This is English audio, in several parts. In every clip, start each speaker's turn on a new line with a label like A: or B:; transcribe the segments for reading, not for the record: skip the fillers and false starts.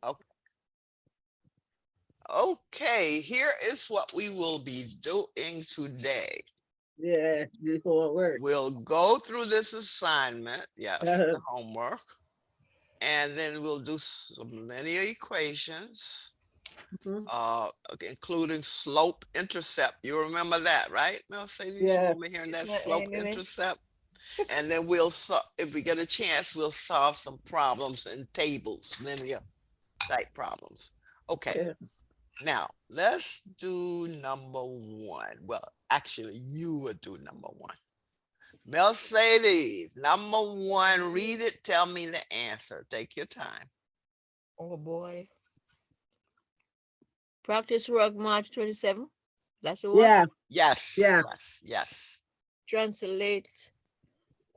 A: Okay. Okay, here is what we will be doing today.
B: Yeah, this won't work.
A: We'll go through this assignment, yes, the homework, and then we'll do some linear equations,
B: Mhm.
A: including slope intercept. You remember that, right, Mercedes? You
B: Yeah.
A: remember hearing that
C: Yeah,
A: slope
C: anyway.
A: intercept? And then if we get a chance, we'll solve some problems in tables, linear type problems. Okay,
B: Yeah.
A: now let's do number one. Well, actually, you would do number one. Mercedes, number one, read it, tell me the answer. Take your time.
C: Oh boy. Practice work March 27. That's the one.
B: Yeah.
A: Yes,
B: Yeah.
A: yes, yes.
C: Translate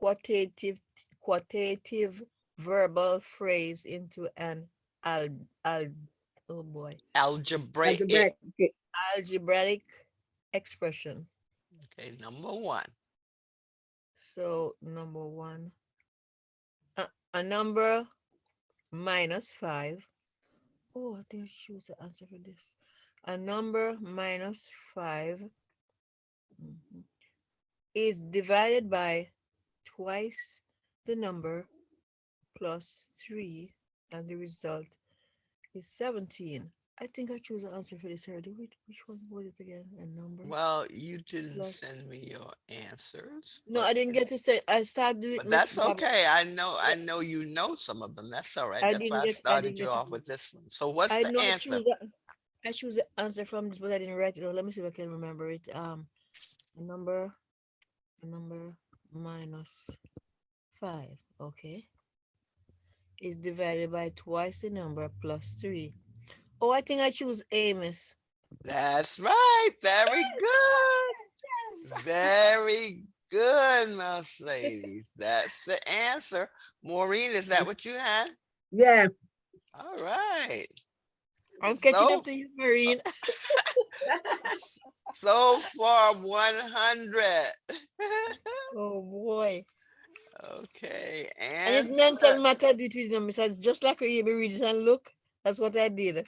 C: quotative quotative verbal phrase into an al, al oh boy
A: Algebraic.
B: Algebraic. Okay.
C: algebraic expression.
A: Okay, number one.
C: So number one, a number minus five. Oh, I think I choose the answer for this. A number minus five, mhm, is divided by twice the number plus three, and the result is 17. I think I choose an answer for this already. Which one was it again? A number
A: Well, you didn't
C: plus.
A: send me your answers,
C: No, I didn't get to say. I started doing it,
A: but
C: Miss
A: that's
C: Barbara.
A: okay.
C: Yeah,
A: I know you know some of them. That's all right.
C: I
A: That's
C: didn't
A: why I
C: get. I
A: started
C: didn't
A: you
C: get to
A: off
C: do.
A: with this one. So what's
C: I
A: the
C: know I
A: answer?
C: choose. I choose the answer from this, but I didn't write it. Let me see if I can remember it. A number, a number minus five. Okay, is divided by twice the number plus three. Oh, I think I choose A, Miss.
A: That's right. Very good. Very good, Mercedes. That's the answer. Maureen, is that what you had?
B: Yeah.
C: Yes.
A: All right.
C: I'm catching up
A: So,
C: to you,
A: uh,
C: Marine.
A: so far 100.
C: Oh boy.
A: Okay,
C: And it's
A: and
C: mental matter between them. So it's just like you read it and look. That's what I did.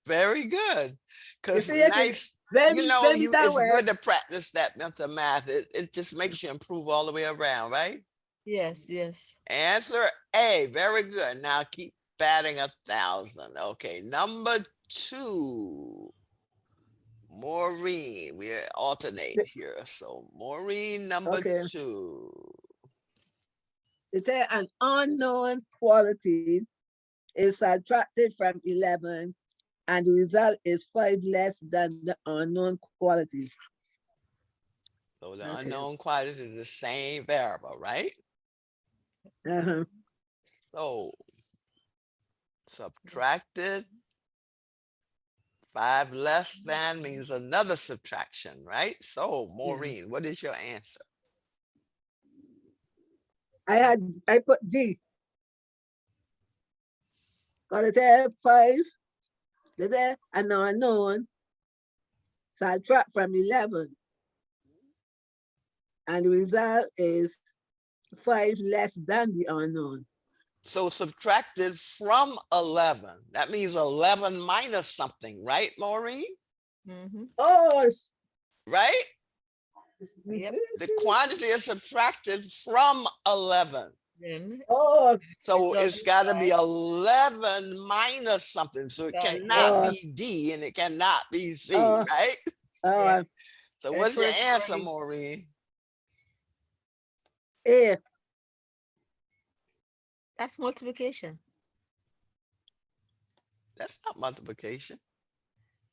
A: very good.
B: You
A: Because
B: see, it is
A: nice,
B: when it
A: it's
B: work.
A: good to practice that mental math. It just makes you improve all the way around, right?
C: Yes, yes.
A: Answer A, very good. Now keep batting 1,000. Okay, number two. Maureen, we alternate here. So Maureen, number
B: Okay.
A: two.
B: It says an unknown quality is subtracted from 11 and the result is 5 less than the unknown quality.
A: So the
B: Okay.
A: unknown quantity is the same variable, right?
B: Uh-huh.
A: So subtracted 5 less than means another subtraction, right? So
B: Yeah.
A: Maureen, what is your answer?
B: I put D. Because it says 5, the an unknown, subtract from 11 and the result is 5 less than the unknown.
A: So subtracted from 11. That means 11 minus something, right, Maureen?
C: Mm-hmm.
B: Oh,
A: Right?
C: Yep.
A: The quantity is subtracted from 11.
C: Then
B: oh,
A: So
C: result
A: it's
C: is
A: got to be
C: five.
A: 11 minus something. So it
C: Five.
A: cannot
C: Yep.
B: oh,
A: be D and it cannot be C,
B: oh,
A: right?
C: Yeah.
B: oh,
A: So
C: The
A: what's your
C: first
A: answer,
C: one.
A: Maureen?
B: A.
C: That's multiplication.
A: That's not multiplication.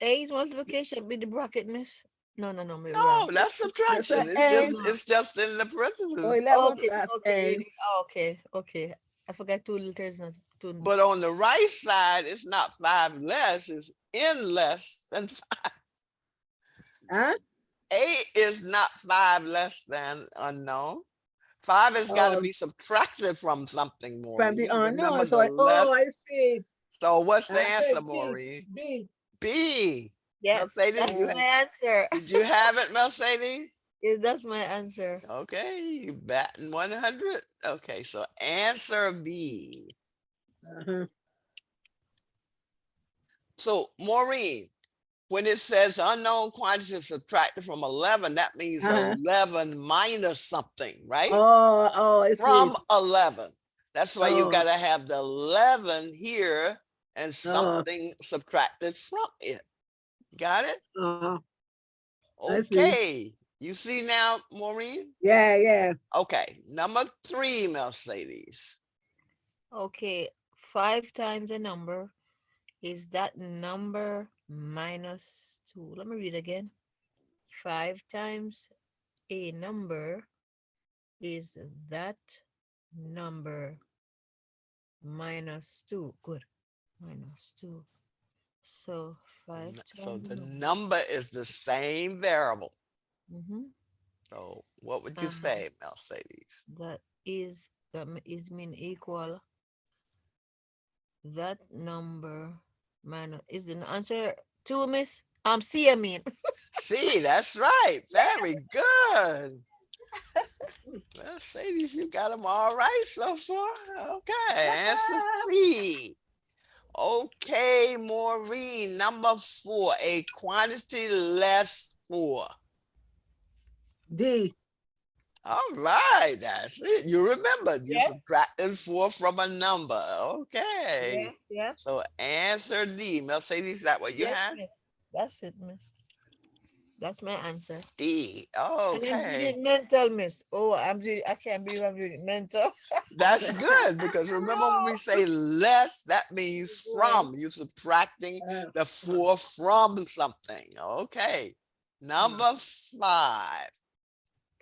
C: A is multiplication with the bracket, Miss. No, no, no, we're
A: No,
C: wrong.
A: that's
B: That's
A: subtraction.
B: a N.
C: No.
A: It's just in the
B: Oh,
A: parentheses.
B: 11
C: Okay,
B: plus
C: okay,
B: N.
C: really. Okay, okay. I forgot two letters, not two.
A: But on the right side, it's not 5 less, it's n less than
B: Huh?
A: 8 is not 5 less than unknown. 5 has got to
B: Oh,
A: be subtracted from something,
B: from the
A: Maureen. Remember
B: unknown. So,
A: the
B: oh,
A: less.
B: I see.
A: So what's the
B: I
A: answer,
B: said B.
A: Maureen?
B: B.
A: B.
C: Yes,
A: Mercedes,
C: that's
B: Uh,
C: my answer.
A: did you have it, Mercedes?
C: Yes, that's my answer.
A: Okay, you batting 100. Okay, so answer B.
B: uh-huh.
A: So Maureen, when it says unknown quantity subtracted from 11, that means
B: Uh-huh.
A: 11 minus something, right?
B: Oh, I see.
A: From 11. That's why you
B: Oh,
A: got to have the 11 here and
B: oh,
A: something subtracted from it. Got it?
B: oh, I see.
A: Okay. You see now, Maureen?
B: Yeah, yeah.
A: Okay. Number 3, Mercedes.
C: Okay, 5 times a number is that number minus 2. Let me read again. 5 times a number is that number minus 2. Good. Minus 2. So 5
A: So
C: times a
A: the
C: number.
A: number is the same variable.
C: Mm-hmm.
A: So what would you say, Mercedes?
C: That is mean equal that number minus is the answer 2, miss? C, I mean.
A: See, that's right. Very good. Mercedes, you got them all right so far. Okay, answer C. Okay, Maureen, number 4, a quantity less 4.
B: D.
A: All right, that's it. You remember, you
C: Yeah,
A: subtracted 4 from a number. Okay.
C: yeah, yeah.
A: So answer D. Mercedes, is that what you
C: Yes,
A: had?
C: miss. That's it, miss. That's my answer.
A: D.
C: And I'm doing
A: Okay.
C: it mental, miss. Oh, I can't believe I'm doing it mental.
A: That's good because remember when we say less, that means
C: Yeah.
A: from. You're subtracting
B: Uh,
A: the 4 from something. Okay. Number 5.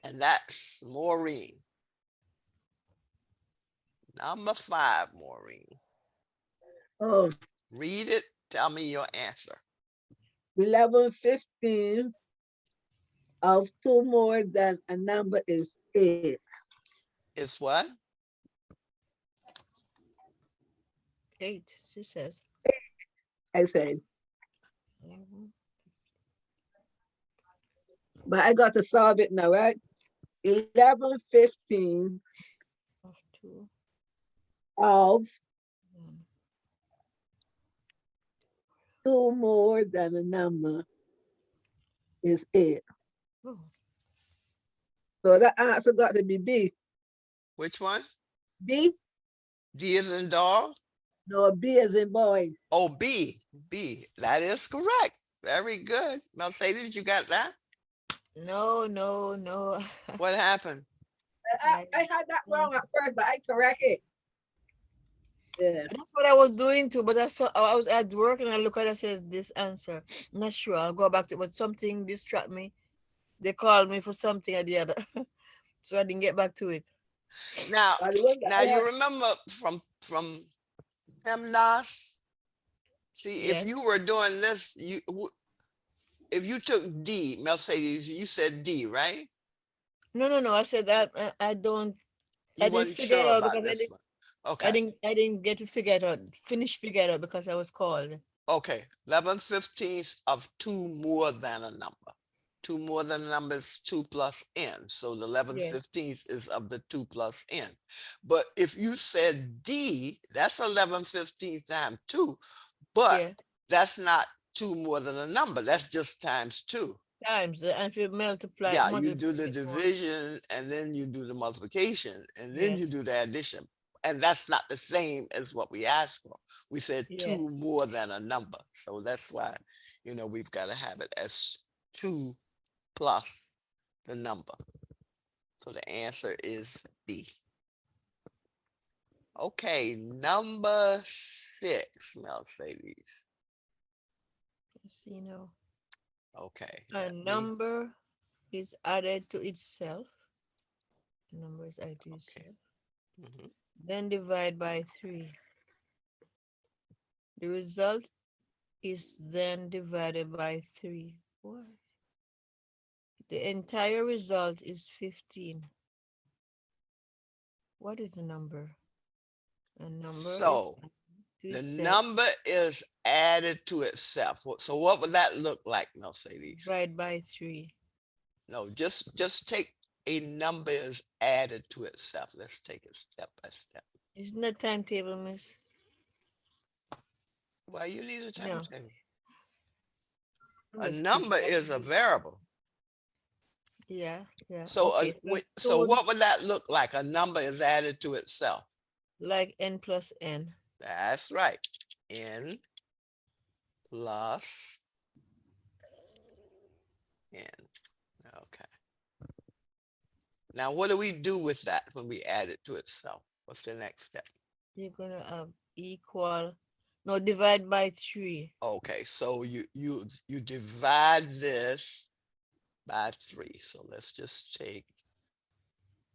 A: And that's Maureen. Number 5, Maureen.
B: oh,
A: Read it. Tell me your answer.
B: 11/15 of 2 more than a number is 8.
A: It's what?
C: 8, she says.
B: I said,
C: 11
B: but I got to solve it now, right? 11/15
C: of 2.
B: of
C: um,
B: 2 more than a number is 8.
C: Oh,
B: So the answer got to be B.
A: Which one?
B: B?
A: D is in dog?
B: No, B as in boy.
A: Oh, B. B. That is correct. Very good. Mercedes, you got that?
C: no, no, no.
A: What happened?
B: I had that wrong at first, but I correct it. Yeah.
C: That's what I was doing too, but I was at work and I look at it, says this answer. I'm not sure. I'll go back to it, but something distract me. They called me for something or the other. So I didn't get back to it.
A: Now,
B: But the one that
A: now
B: I
A: you
B: had,
A: remember from PEMDAS? See, if you
C: Yes.
A: were doing this, if you took D, Mercedes, you said D, right?
C: No, no, no. I said that I don't. I
A: You
C: didn't
A: wasn't
C: figure it
A: sure
C: out
A: about
C: because
A: this one.
C: I
A: Okay.
C: didn't. I didn't get to figure it out. Figure it out because I was called.
A: Okay. 11/15 of 2 more than a number. 2 more than a number is 2 plus n. So the
C: Yeah.
A: 11/15 is of the 2 plus n. But if you said D, that's 11/15 times 2, but
C: Yeah.
A: that's not 2 more than a number. That's just times 2.
C: Times and if you
A: Yeah, you
C: multiply
A: do the
C: it more.
A: division and then you do the multiplication and then you
C: Yes.
A: do the addition. And that's not the same as what we asked for. We said
C: Yeah.
A: 2 more than a number. So that's why, we've got to have it as 2 plus the number. So the answer is B. Okay, number 6, Mercedes.
C: Let's see now.
A: Okay,
C: A
A: let me,
C: number is added to itself. A number is added to
A: okay.
C: itself.
A: Mhm.
C: Then divide by 3. The result is then divided by 3. What? The entire result is 15. What is the number? A number is
A: So
C: added to
A: the
C: itself.
A: number is added to itself. So what would that look like, Mercedes?
C: Divide by 3.
A: No, just take a number is added to itself. Let's take it step by step.
C: Isn't that timetable, miss?
A: Why you need a
C: No.
A: timetable? A
C: Let's
A: number is a variable.
C: Yeah, yeah.
A: So,
C: Okay.
A: so
C: So
A: what would that look like? A number is added to itself.
C: like n plus n.
A: That's right. N plus n. Okay. Now, what do we do with that when we add it to itself? What's the next step?
C: You're gonna have equal. No, divide by 3.
A: Okay, so you divide this by 3. So let's just take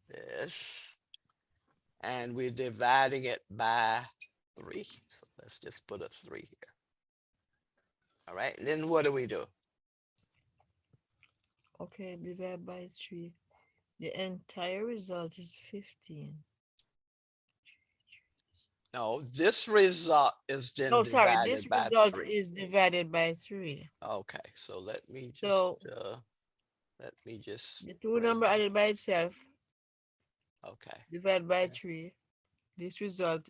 A: this and we're dividing it by 3. So let's just put a 3 here. All right, then what do we do?
C: Okay, divide by 3. The entire result is 15.
A: No, this result is then
C: No, sorry, this
A: divided by
C: result
A: 3.
C: is divided by 3.
A: Okay, so let me
C: So
A: just
C: the two
A: bring
C: number
A: this.
C: added by itself,
A: Okay,
C: divided by
A: okay.
C: 3. This result,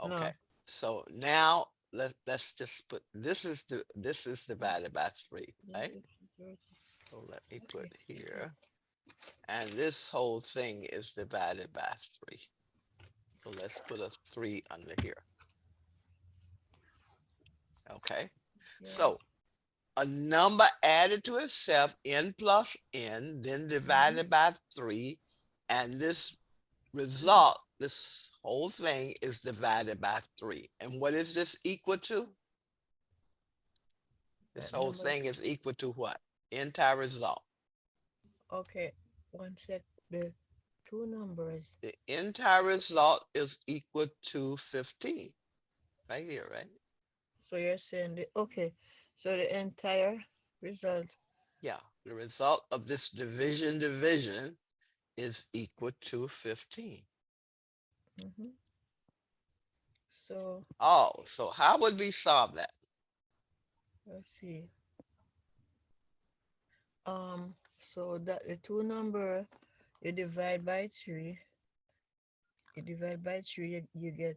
A: Okay,
C: no.
A: so now let's just put this is divided by 3, right? So let me put
C: Okay.
A: here, and this whole thing is divided by 3. So let's put a 3 under here. Okay,
C: Yeah.
A: so a number added to itself, n plus n, then divided by 3, and this result, this whole thing is divided by 3. And what is this equal to? This
C: That
A: whole
C: number.
A: thing is equal to what? Entire result.
C: Okay, one sec. The two numbers.
A: The entire result is equal to 15. Right here, right?
C: So you're saying okay. So the entire result.
A: Yeah, the result of this division is equal to 15.
C: Mhm. So
A: Oh, so how would we solve that?
C: let's see. So that the two number you divide by 3. You divide by 3, you get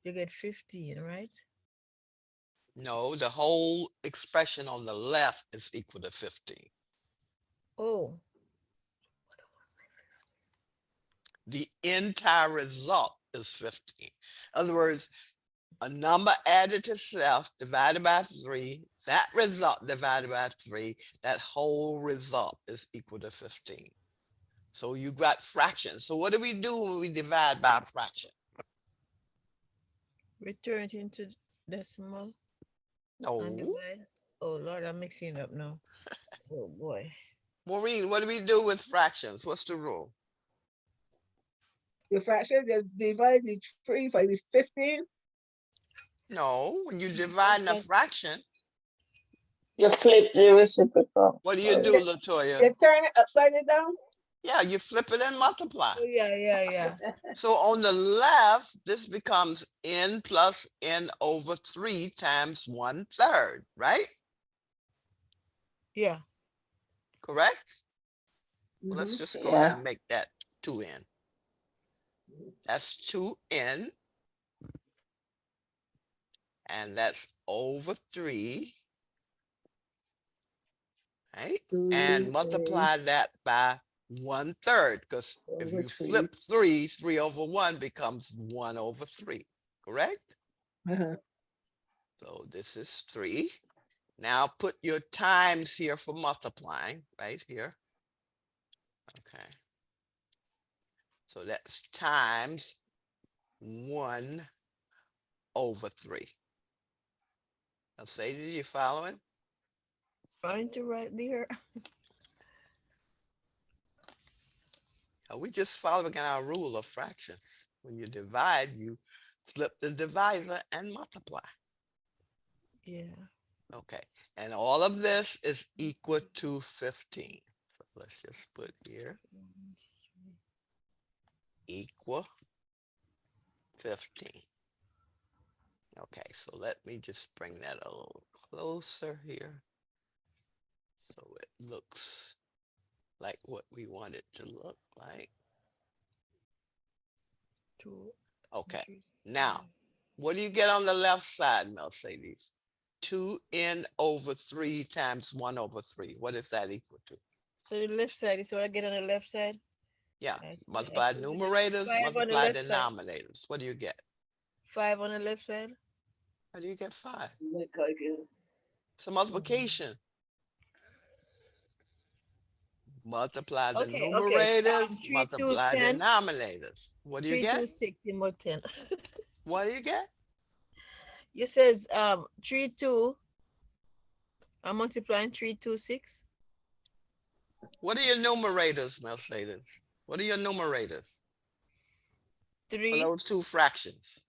C: you get 15, right?
A: No, the whole expression on the left is equal to 15.
C: Oh,
A: The entire result is 15. In other words, a number added to self divided by 3, that result divided by 3, that whole result is equal to 15. So you got fractions. So what do we do when we divide by a fraction?
C: return it into decimal and
A: No.
C: divide. Oh Lord, I'm mixing it up now. Oh boy.
A: Maureen, what do we do with fractions? What's the rule?
B: The fraction is divided by 3 by the 15.
A: No, when you divide a fraction,
D: You flip the reciprocal.
A: what do you do, Latoya?
B: You turn it upside down.
A: Yeah, you flip it and multiply.
C: Oh yeah.
A: So on the left, this becomes n plus n over 3 times 1/3, right?
C: Yeah.
A: Correct? Let's just go ahead
D: Yeah.
A: and make that 2n. That's 2n. And that's over 3. Right? And multiply that by 1/3, because if
B: Over
A: you
B: 3.
A: flip 3, 3 over 1 becomes 1 over 3, correct?
B: Uh-huh.
A: So this is 3. Now put your times here for multiplying, right here. Okay. So that's times 1 over 3. Now say, did you following?
C: Trying to write there.
A: We just following our rule of fractions. When you divide, you flip the divisor and multiply.
C: Yeah.
A: Okay, and all of this is equal to 15. So let's just put here equal 15. Okay, so let me just bring that a little closer here, so it looks like what we want it to look like.
C: Two.
A: Okay,
C: Three.
A: now What do you get on the left side, Mercedes? 2n over 3 times 1 over 3. What is that equal to?
C: So the left side is what I get on the left side.
A: Yeah,
C: I
A: multiply
C: put the
A: numerators,
C: 5 on the
A: multiply
C: left side.
A: denominators. What do you get?
C: 5 on the left side.
A: How do you get 5?
B: Like I guess.
A: It's a multiplication. Multiply the
C: Okay, okay.
A: numerators,
C: 3, 2,
A: multiply
C: 10.
A: denominators. What do you
C: 3,
A: get?
C: 2, 6, more 10.
A: What do you get?
C: You says 3, 2. I'm multiplying 3, 2, 6.
A: What are your numerators, Mercedes? What are your numerators for
C: 3.
A: those two fractions?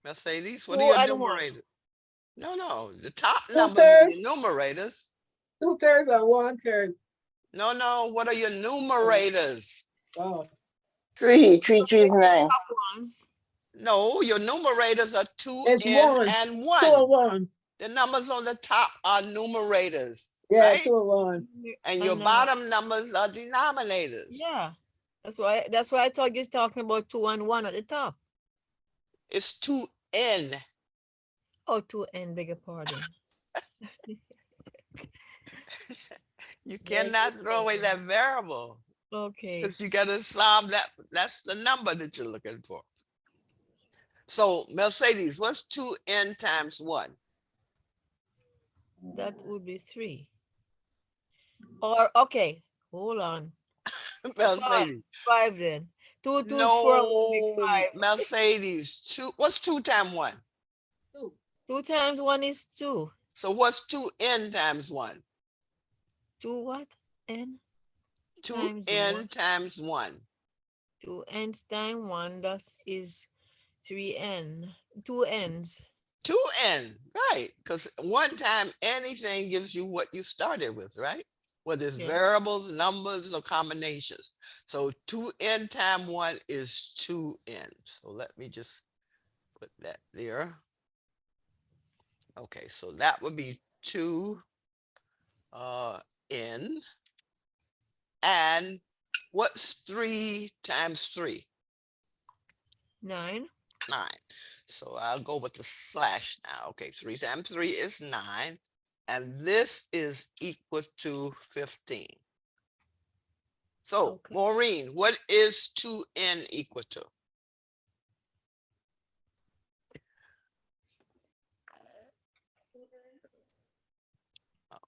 A: Mercedes, what are
C: 2
A: your
C: and 1.
A: numerators? No, the top numbers are
B: Two-thirds.
A: your numerators.
B: 2/3 and 1/3.
A: No, what are your numerators?
B: Oh,
D: 3, 3, 3 is 9.
C: Top ones.
A: No, your numerators are 2n
B: it's 1.
A: and
B: 2
A: 1.
B: and 1.
A: The numbers on the top are numerators,
B: Yeah,
A: right?
B: 2 and 1.
A: And your bottom numbers are denominators.
C: Yeah. That's why I thought you was talking about 2 and 1 at the top.
A: It's 2n.
C: Oh, 2n, beg your pardon.
A: You cannot throw away that variable
C: Okay.
A: because you got to solve that. That's the number that you're looking for. So Mercedes, what's 2n times 1?
C: That would be 3. Or, okay, hold on.
A: Mercedes.
C: 5 then. 2, 2 is 4 would be
A: No,
C: 5.
A: Mercedes. What's 2 times 1?
B: 2.
C: 2 times 1 is 2.
A: So what's 2n times 1?
C: 2 what? N?
A: 2n times 1.
C: 2 n's times 1, that is 3n. 2 n's.
A: 2n, right? Because one time anything gives you what you started with, right? Whether it's
C: Yeah.
A: variables, numbers, or combinations. So 2n times 1 is 2n. So let me just put that there. Okay, so that would be 2n. And what's 3 times 3?
C: 9.
A: 9. So I'll go with the slash now. Okay, 3 times 3 is 9. And this is equal to 15. So,
C: Okay.
A: Maureen, what is 2n equal to?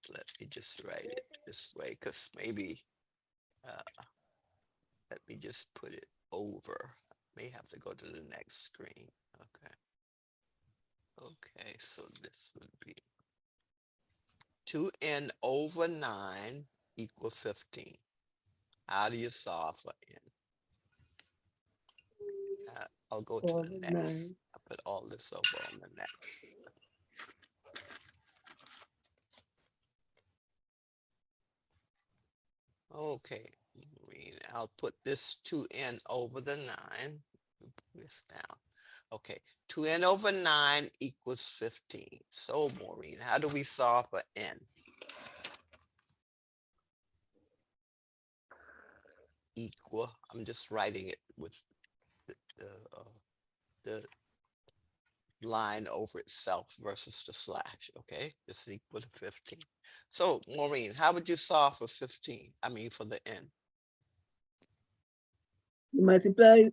A: Let me just write it this way, because maybe, let me just put it over. May have to go to the next screen. Okay, so this would be 2n over 9 equals 15. How do you solve for n? I'll go to the
B: Over
A: next.
B: 9.
A: I'll put all this over on the next. Okay, I'll put this 2n over the 9. Put this down. Okay, 2n over 9 equals 15. So, Maureen, how do we solve for n? Equal, I'm just writing it with the line over itself versus the slash, okay? This is equal to 15. So, Maureen, how would you solve for 15? I mean, for the n?
B: You multiply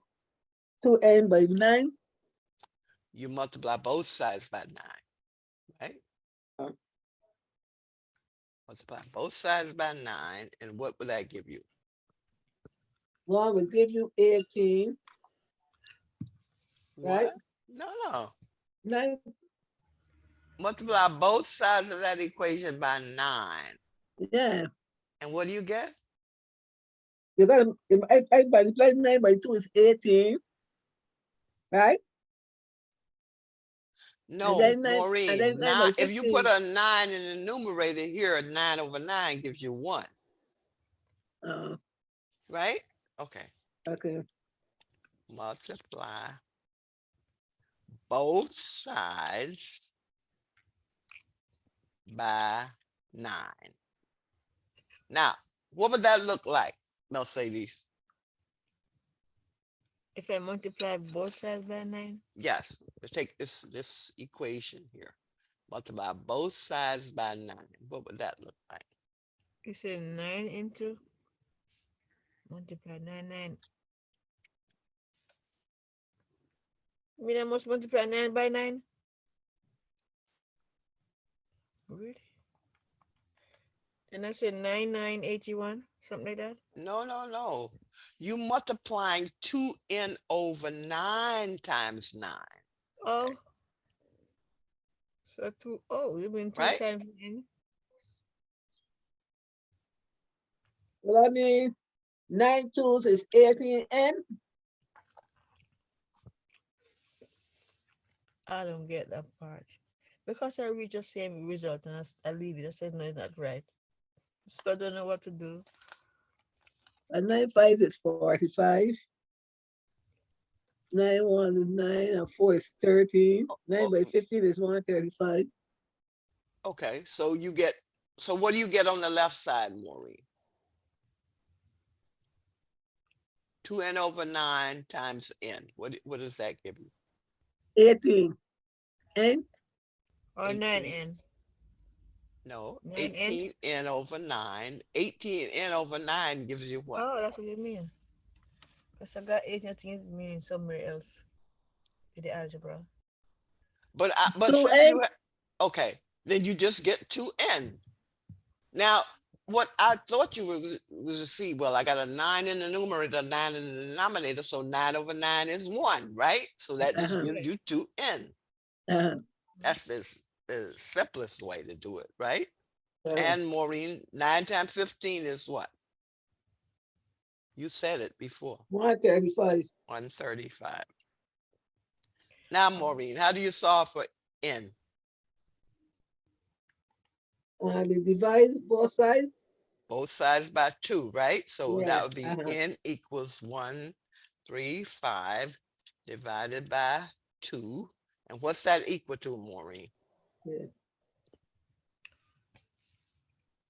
B: 2n by 9.
A: You multiply both sides by 9, right? Multiply both sides by 9, and what would that give you?
B: 1 will give you 18. Right?
A: What? No.
B: 9.
A: Multiply both sides of that equation by 9.
B: Yeah.
A: And what do you get?
B: You got to, I multiply 9 by 2 is 18. Right?
A: No,
B: then 9
A: Maureen,
B: 9 by
A: if you
B: 15.
A: put a 9 in the numerator here, 9 over 9 gives you 1, right? Okay.
B: Okay.
A: Multiply both sides by 9. Now, what would that look like, Mercedes?
C: If I multiply both sides by 9,
A: Yes, let's take this equation here. Multiply both sides by 9. What would that look like?
C: you say 9 into multiply 9. I mean, I must multiply 9 by 9? Really? And I said 9,981, something like that.
A: No, no, no. You multiplying 2n over 9 times 9,
C: Oh, so 2, oh, you mean 2
A: right?
C: times n?
B: Well, I mean, 9 twos is 18n.
C: I don't get that part. Because I reach the same result and I leave it. I said, no, it's not right. So I don't know what to do.
B: And 9 fives is 45. 9 one is 9, and 4 is 13. 9 by 15 is 135.
A: Okay, so so what do you get on the left side, Maureen? 2n over 9 times n. What does that give you?
B: 18. N?
C: Or
A: 18.
C: 9n.
A: No,
C: 9n?
A: 18n over 9. 18n over 9 gives you what?
C: Oh, that's what you mean. Because I got 18, I think it's meaning somewhere else in the algebra.
A: But since
B: 2n?
A: you okay, then you just get 2n. Now, what I thought you was to see, well, I got a 9 in the numerator, 9 in the denominator, so 9 over 9 is 1, right? So that just
B: Uh-huh.
A: gives you 2n.
B: Uh-huh.
A: That's the simplest way to do it, right?
B: Uh-huh.
A: And Maureen, 9 times 15 is what? You said it before.
B: 135.
A: 135. Now, Maureen, how do you solve for n?
B: We divide both sides.
A: Both sides by 2, right? So
B: Yeah.
A: that would be
B: Uh-huh.
A: n equals 135 divided by 2. And what's that equal to, Maureen?
B: Yeah.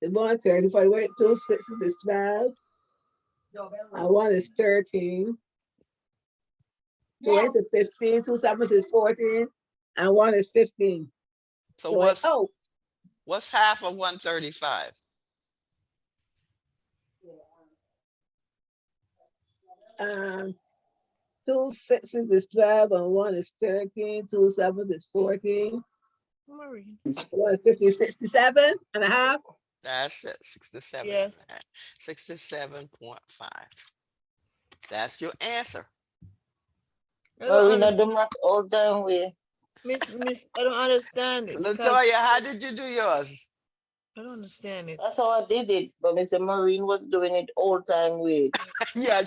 B: The 135, wait, 2 sixes is 12. And 1 is 13. 2 8 is 15. 2 sevens is 14. And 1 is 15.
A: So
B: So
A: what's half of 135?
B: um, 2 sixes is 12 and 1 is 13. 2 sevens is 14.
C: Maureen.
B: 1 is 15, 67 and a half.
A: That's it, 67.
C: Yes.
A: 67.5. That's your answer.
C: I don't
D: Marina,
C: understand.
D: the math all time way.
C: Miss, I don't understand it because
A: Latoya, how did you do yours?
C: I don't understand it.
D: That's how I did it. But Mr. Marine was doing it all time way.
A: Yeah,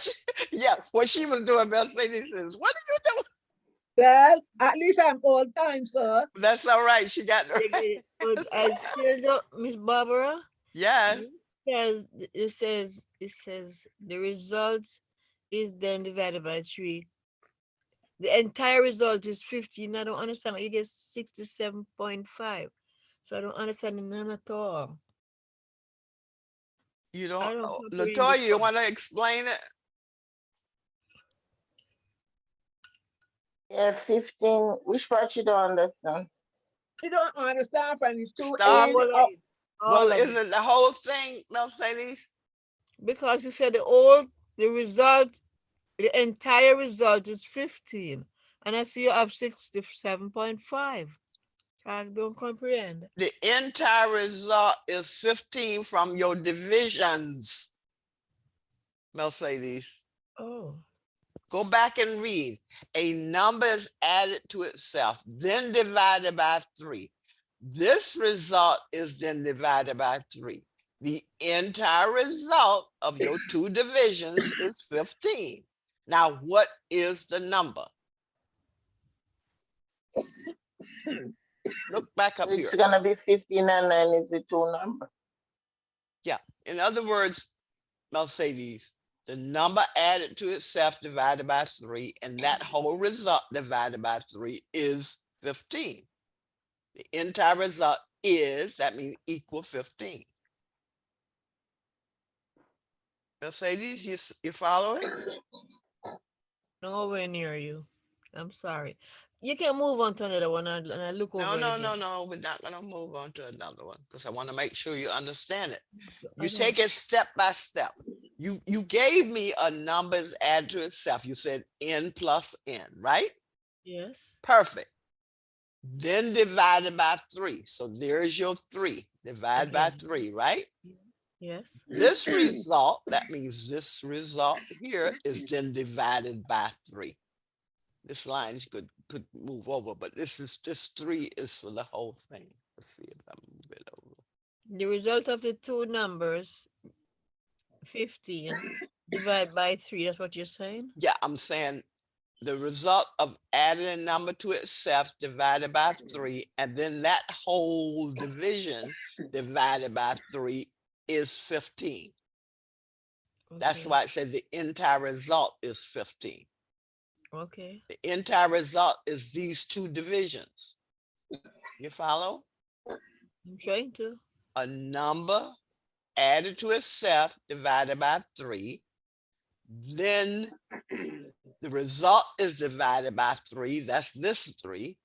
A: what she was doing, Mercedes says, what are you doing?
B: Well, at least I'm old time, sir.
A: That's all right. She got
C: But I still don't, Miss Barbara.
A: yes.
C: It says the result is then divided by 3. The entire result is 15. I don't understand how you get 67.5. So I don't understand none at all.
A: You don't,
C: I don't comprehend
A: Latoya,
C: this
A: you
C: one.
A: want to explain it?
D: Yeah, 15. Which part you don't understand?
B: You don't understand from the 2
A: Stop
B: ends
A: it.
B: up.
A: Well,
C: All of it.
A: isn't the whole thing, Mercedes?
C: Because you said the result, the entire result is 15. And I see you have 67.5. I don't comprehend.
A: The entire result is 15 from your divisions, Mercedes.
C: Oh.
A: Go back and read. A number is added to itself, then divided by 3. This result is then divided by 3. The entire result of your two divisions is 15. Now, what is the number? Look back up here.
D: It's gonna be 15 and 9 is the two number.
A: Yeah. In other words, Mercedes, the number added to itself divided by 3, and that whole result divided by 3 is 15. The entire result is, that means equal 15. Mercedes, you follow it?
C: Nowhere near you. I'm sorry. You can move on to another one and I look
A: No,
C: over it
A: no, no,
C: again.
A: no. We're not gonna move on to another one because I want to make sure you understand it.
C: I
A: You
C: don't.
A: take it step by step. You gave me a numbers add to itself. You said n plus n, right?
C: Yes.
A: Perfect. Then divided by 3. So there's your 3. Divide by
C: Okay.
A: 3, right?
C: Yes.
A: This result, that means this result here is then divided by 3. This line could move over, but this 3 is for the whole thing. Let's see if I move it over.
C: The result of the two numbers, 15, divided by 3. That's what you're saying?
A: Yeah, I'm saying the result of adding a number to itself divided by 3, and then that whole division divided by 3 is 15. That's
C: Okay.
A: why it said the entire result is 15.
C: Okay.
A: The entire result is these two divisions. You follow?
C: I'm trying to.
A: A number added to itself divided by 3. Then the result is divided by 3. That's this 3.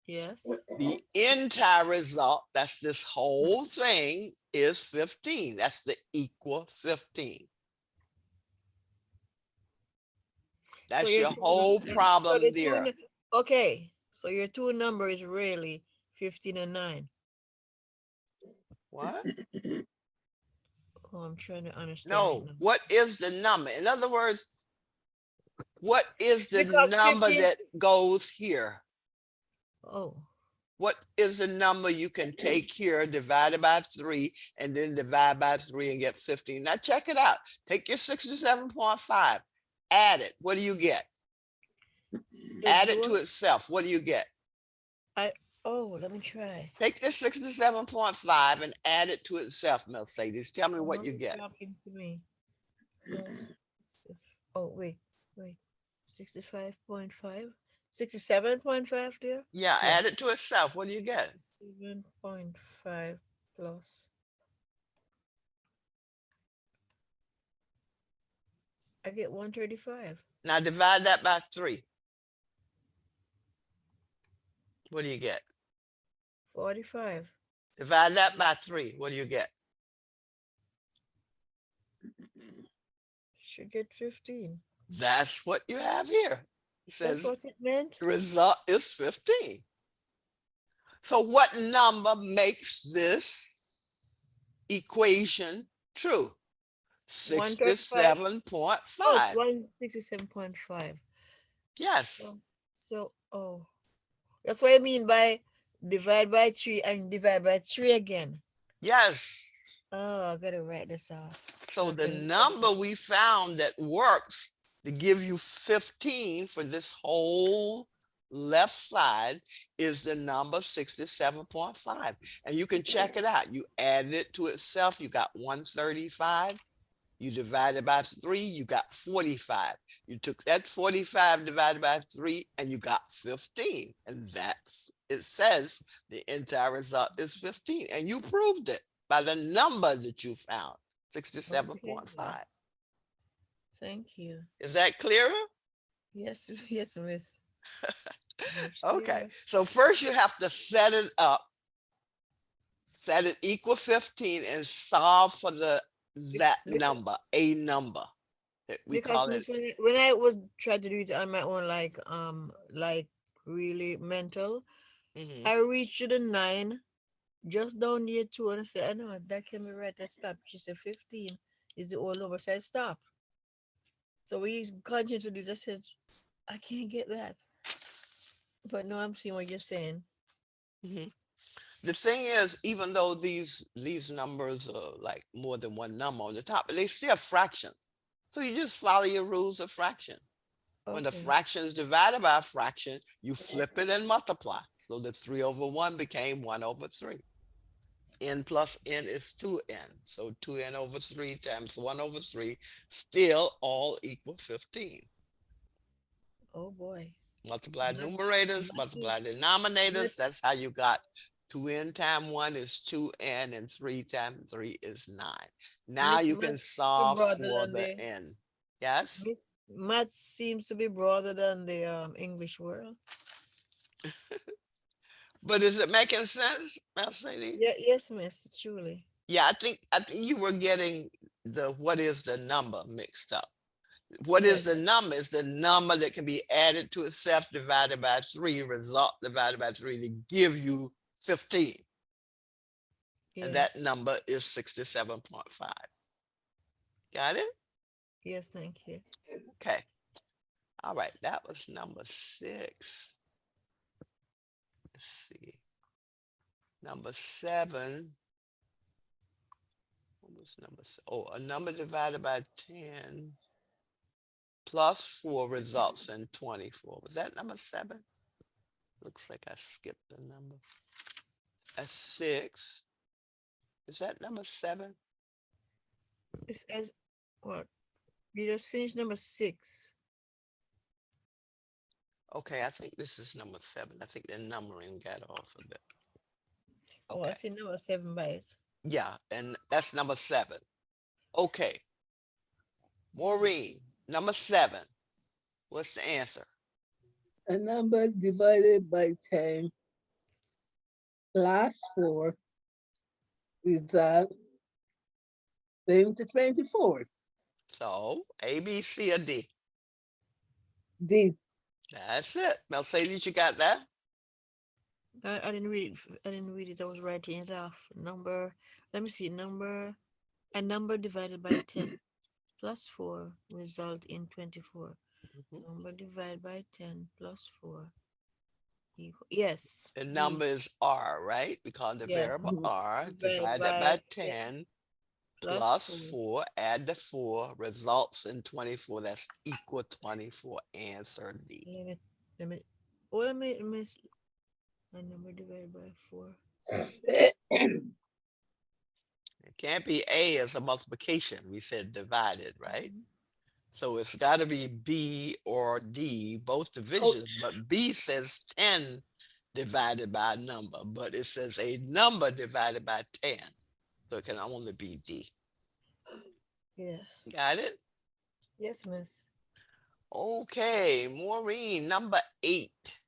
C: Yes.
A: The entire result, that's this whole thing, is 15. That's the equal 15. That's
C: your
A: your
C: two,
A: whole
C: so the
A: problem
C: two,
A: there.
C: okay. So your two number is really 15 and 9.
A: What?
C: Oh, I'm trying to understand it
A: No,
C: now.
A: what is the number? In other words, what is the
C: Because
A: number
C: 15,
A: that goes here?
C: oh,
A: What is the number you can take here, divided by 3, and then divide by 3 and get 15? Now check it out. Take your 67.5, add it. What do you get? Add it to itself. What do you get?
C: let me try.
A: Take this 67.5 and add it to itself, Mercedes. Tell me what you
C: It's
A: get.
C: talking to me. Plus, oh, wait. 65.5, 67.5 there?
A: Yeah,
C: Yeah.
A: add it to itself. What do you get?
C: 7.5 plus. I get 135.
A: Now divide that by 3. What do you get?
C: 45.
A: Divide that by 3. What do you get?
C: Should get 15.
A: That's what you have here. It
C: That's
A: says
C: what it meant?
A: the result is 15. So what number makes this equation true?
C: 135. Oh, it's
A: 67.5.
C: 167.5.
A: Yes.
C: So, that's what I mean by divide by 3 and divide by 3 again.
A: Yes.
C: Oh, I gotta write this off.
A: So the
C: Okay.
A: number we found that works to give you 15 for this whole left side is the number 67.5. And you can check it out. You added it to itself, you got 135. You divided by 3, you got 45. You took that 45 divided by 3, and you got 15. And that's, it says the entire result is 15. And you proved it by the number that you found, 67.5.
C: Thank you.
A: Is that clearer?
C: Yes, yes, miss. Much
A: Okay,
C: clearer.
A: so first you have to set it up, set it equal 15 and solve for that
C: Because-
A: number, a number. We
C: Because
A: call it,
C: miss, when I was trying to do it on my own, like really mental,
A: Mhm.
C: I reached to the 9, just down there 2, and I said, I know that can be right. I stopped. She said 15 is the whole number, so I stopped. So we continue to do this. I said, I can't get that. But no, I'm seeing what you're saying.
A: Mhm. The thing is, even though these numbers are like more than one number on the top, they still fractions. So you just follow your rules of fraction. When the
C: Okay.
A: fraction is divided by a fraction, you flip it and multiply. So the 3/1 became 1/3. N plus n is 2n. So 2n/3 times 1/3, still all equal 15.
C: Oh boy.
A: Multiply
C: Not-
A: numerators,
C: not
A: multiply
C: too-
A: denominators. That's how you got 2n times 1 is 2n, and 3 times 3 is 9. Now
C: Miss
A: you
C: much
A: can solve
C: broader
A: for
C: than
A: the
C: the
A: n. Yes?
C: Miss Math seems to be broader than the English world.
A: But is it making sense, Mercedes?
C: Yeah, yes, miss, truly.
A: Yeah, I think you were getting the what is the number mixed up. What is
C: Yes,
A: the number? Is the number that can be added to itself divided by 3, result divided by 3 to give you 15. And
C: yes,
A: that number is 67.5. Got it?
C: yes, thank you.
A: Okay. All right. That was number 6. Let's see. Number 7. What was number? Oh, a number divided by 10 plus 4 results in 24. Was that number 7? Looks like I skipped the number. That's 6. Is that number 7?
C: It's as what? We just finished number 6.
A: Okay, I think this is number 7. I think the numbering got off a bit.
C: Oh, I
A: Okay.
C: see number 7 by it.
A: Yeah, and that's number 7. Okay. Maureen, number 7. What's the answer?
B: A number divided by 10 plus 4 result into 24.
A: So, A, B, C, or D?
B: D.
A: That's it. Mercedes, you got that?
C: I didn't read it. I didn't read it. I was writing it off. Number. Let me see. A number divided by 10 plus 4 result in 24.
A: Mhm.
C: Number divided by 10 plus 4 equal. Yes.
A: The
C: D.
A: number is R, right? Because the
C: Yes.
A: variable
B: Mhm.
A: R
C: Divided
A: divided
C: by
A: by
C: 10
A: 10
C: plus
A: plus
C: 4.
A: 4, add the 4, results in 24. That's equal 24. Answer D.
C: Let me. Oh, let me. A number divided by 4.
A: It can't be A as a multiplication. We said divided, right?
C: Mhm.
A: So it's got to be B or D, both divisions.
B: Coach.
A: But B says 10 divided by a number, but it says a number divided by 10. So it can only be D.
C: Yes.
A: Got it?
C: Yes, miss.
A: Okay, Maureen, number 8.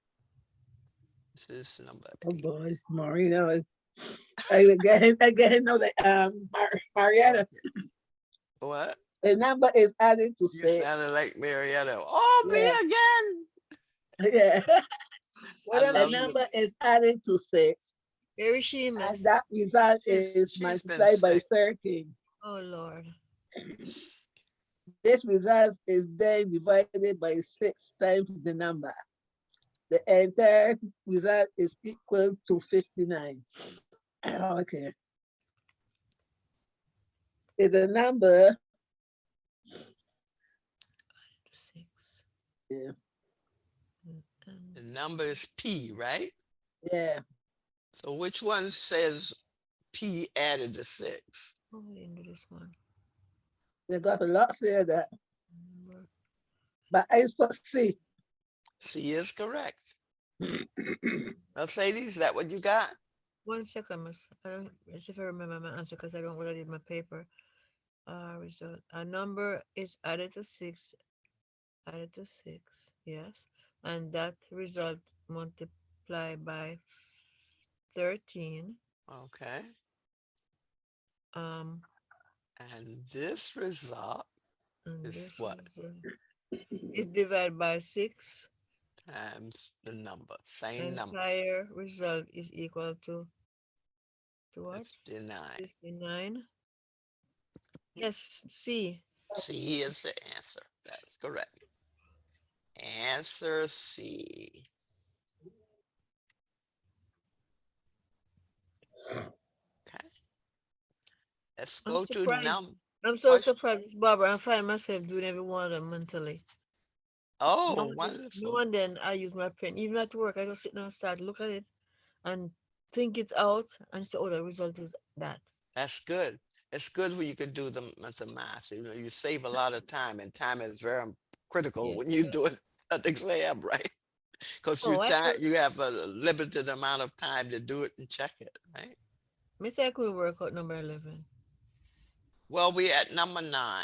A: This is number
B: Oh
A: 8.
B: boy, Marina. I again know that Marietta.
A: What?
B: The number is added to
A: You
B: 6.
A: sounded like Marietta. Oh,
B: Yeah,
A: me again.
B: yeah.
A: I
C: What
B: The
C: am
A: love
C: she?
A: you.
B: number is added to 6,
C: Where is she,
B: and
C: miss?
B: that result is
A: She's been
B: multiplied by
A: sick.
B: 13.
C: Oh, Lord.
B: This result is then divided by 6 times the number. The entire result is equal to 59. Okay. Is a number,
C: 6.
B: yeah,
A: The
C: And
A: number is P, right?
B: yeah.
A: So which one says P added to 6?
C: oh, I didn't do this one.
B: They got a lot say that,
C: Number.
B: but I put C.
A: C is correct. Mercedes, is that what you got?
C: 1 second, miss. I don't. Let's see if I remember my answer because I don't what I did my paper. Result. A number is added to 6. Added to 6. Yes, and that result multiply by 13.
A: Okay.
C: Um,
A: And this result
C: and
A: is
C: this
A: what?
C: is divided by 6.
A: Times the number. Same number.
C: Entire result is equal to what?
A: 59.
C: 59. Yes, C.
A: C is the answer. That's correct. Answer C. Okay. Let's
C: I'm
A: go to
C: surprised. I'm so
A: question.
C: surprised, Barbara. I find myself doing every one of them mentally.
A: Oh,
C: No, no,
A: wonderful.
C: and then I use my pen. Even at work, I just sit down and start look at it and think it out and say, oh, the result is that.
A: That's good. It's good when you can do the math. You save a lot of time, and time is very critical
C: Yeah.
A: when you do an exam, right? Because
C: Oh, I could.
A: you have a limited amount of time to do it and check it, right?
C: Miss, I could work out number 11.
A: Well, we at number 9.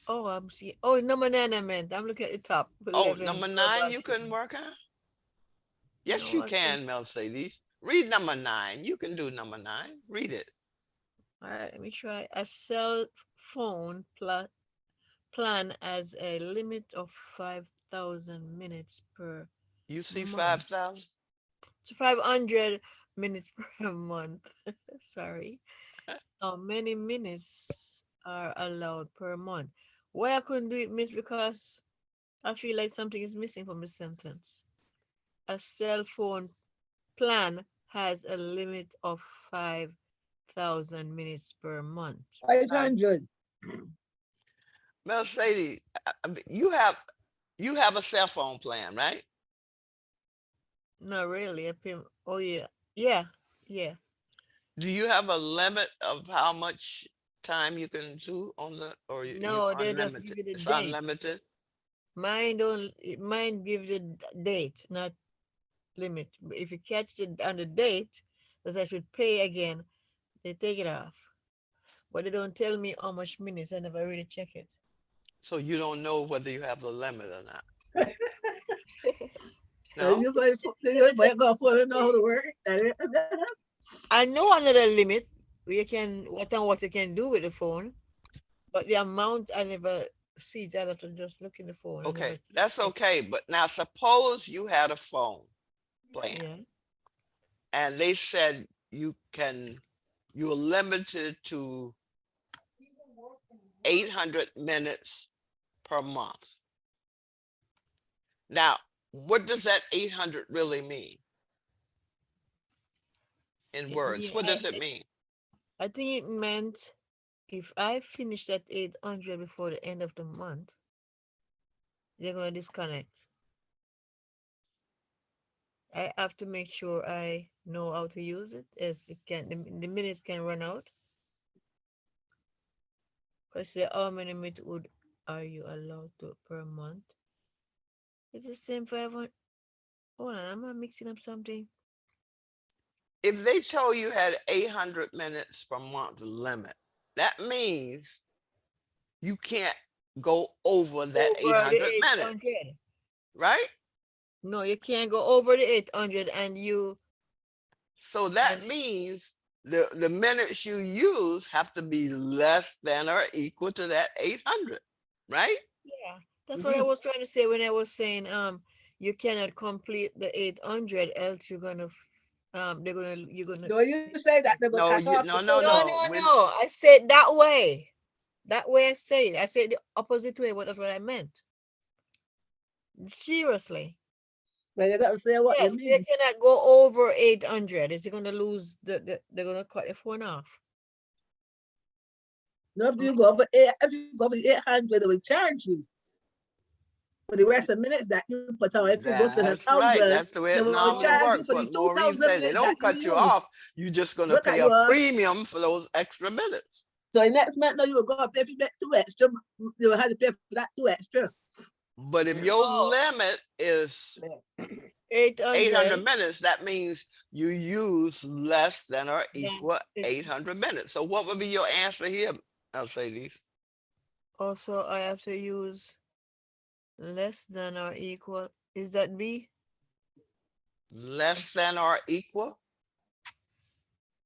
C: Oh, I'm seeing. Oh, number 9 I meant. I'm looking at the top.
A: Oh,
C: 11.
A: number
C: Oh,
A: 9 you
C: gotcha.
A: couldn't work on? Yes,
C: No,
A: you
C: I see.
A: can, Mercedes. Read number 9. You can do number 9. Read it.
C: All right, let me try. A cell phone plan as a limit of 5,000 minutes per
A: You see
C: month.
A: 5,000?
C: So 500 minutes per month. Sorry. How many minutes are allowed per month? Why I couldn't do it, miss? Because I feel like something is missing from the sentence. A cell phone plan has a limit of 5,000 minutes per month.
B: 500.
A: Mercedes, you have a cell phone plan, right?
C: Not really. Oh, yeah. Yeah. Yeah.
A: Do you have a limit of how much time you can do on the, or you
C: No, they just give
A: unlimited?
C: you the
A: It's
C: date.
A: unlimited.
C: Mine give the date, not limit. But if you catch it on the date, that I should pay again, they take it off. But they don't tell me how much minutes. I never really check it.
A: So you don't know whether you have a limit or not.
B: So
A: No?
B: you might go for to know how to work.
C: I know another limit where you can what you can do with the phone, but the amount I never see it. I have to just look in the phone. I never
A: Okay, that's
C: check.
A: okay. But now suppose you had a phone plan
C: Yeah.
A: and they said you're limited to 800 minutes per month. Now, what does that 800 really mean in words? What does it mean?
C: I think it meant if I finish at 800 before the end of the month, they're gonna disconnect. I have to make sure I know how to use it, as it can the minutes can run out. Because say how many minutes would are you allowed to per month? It's the same for everyone. Hold on, am I mixing up something?
A: If they told you had 800 minutes per month limit, that means you can't go over that
C: Over the
A: 800 minutes,
C: 800.
A: right?
C: No, you can't go over the 800 and you
A: So that
C: and
A: means the minutes you use have to be less than or equal to that 800, right?
C: yeah, that's what I was trying to say when I was saying you cannot complete the 800 else you're gonna you're gonna
B: No, you say that they will
A: No,
B: cut off the
A: no,
B: phone.
A: no.
C: no, I said that way. That way I said it. I said the opposite way, but that's what I meant. Seriously.
B: But you got to say what you
C: Yes, they
B: mean.
C: cannot go over 800. Is it gonna lose they're gonna cut the phone off.
B: No, if you go over 800, they will charge you for the rest of minutes that you put on. If you go to the
A: That's right.
B: 1,000,
A: That's the way
B: they
A: it
B: will
A: normally
B: charge you
A: works.
B: for the
A: What Maureen
B: 2,000
A: said, they
B: minutes that
A: don't
B: you
A: cut you
B: use.
A: off. You're just going to
B: Look
A: pay
B: at
A: a
B: you.
A: premium for those extra minutes.
B: So in next month, no, you will go up. If you make 2 extra, you will have to pay for that 2 extra.
A: But if your
C: Oh,
A: limit is 800
C: 800.
A: minutes, that means you use less than or
C: Then
A: equal
C: it's
A: 800 minutes. So what would be your answer here, Mercedes?
C: also I have to use less than or equal. Is that B?
A: Less than or equal?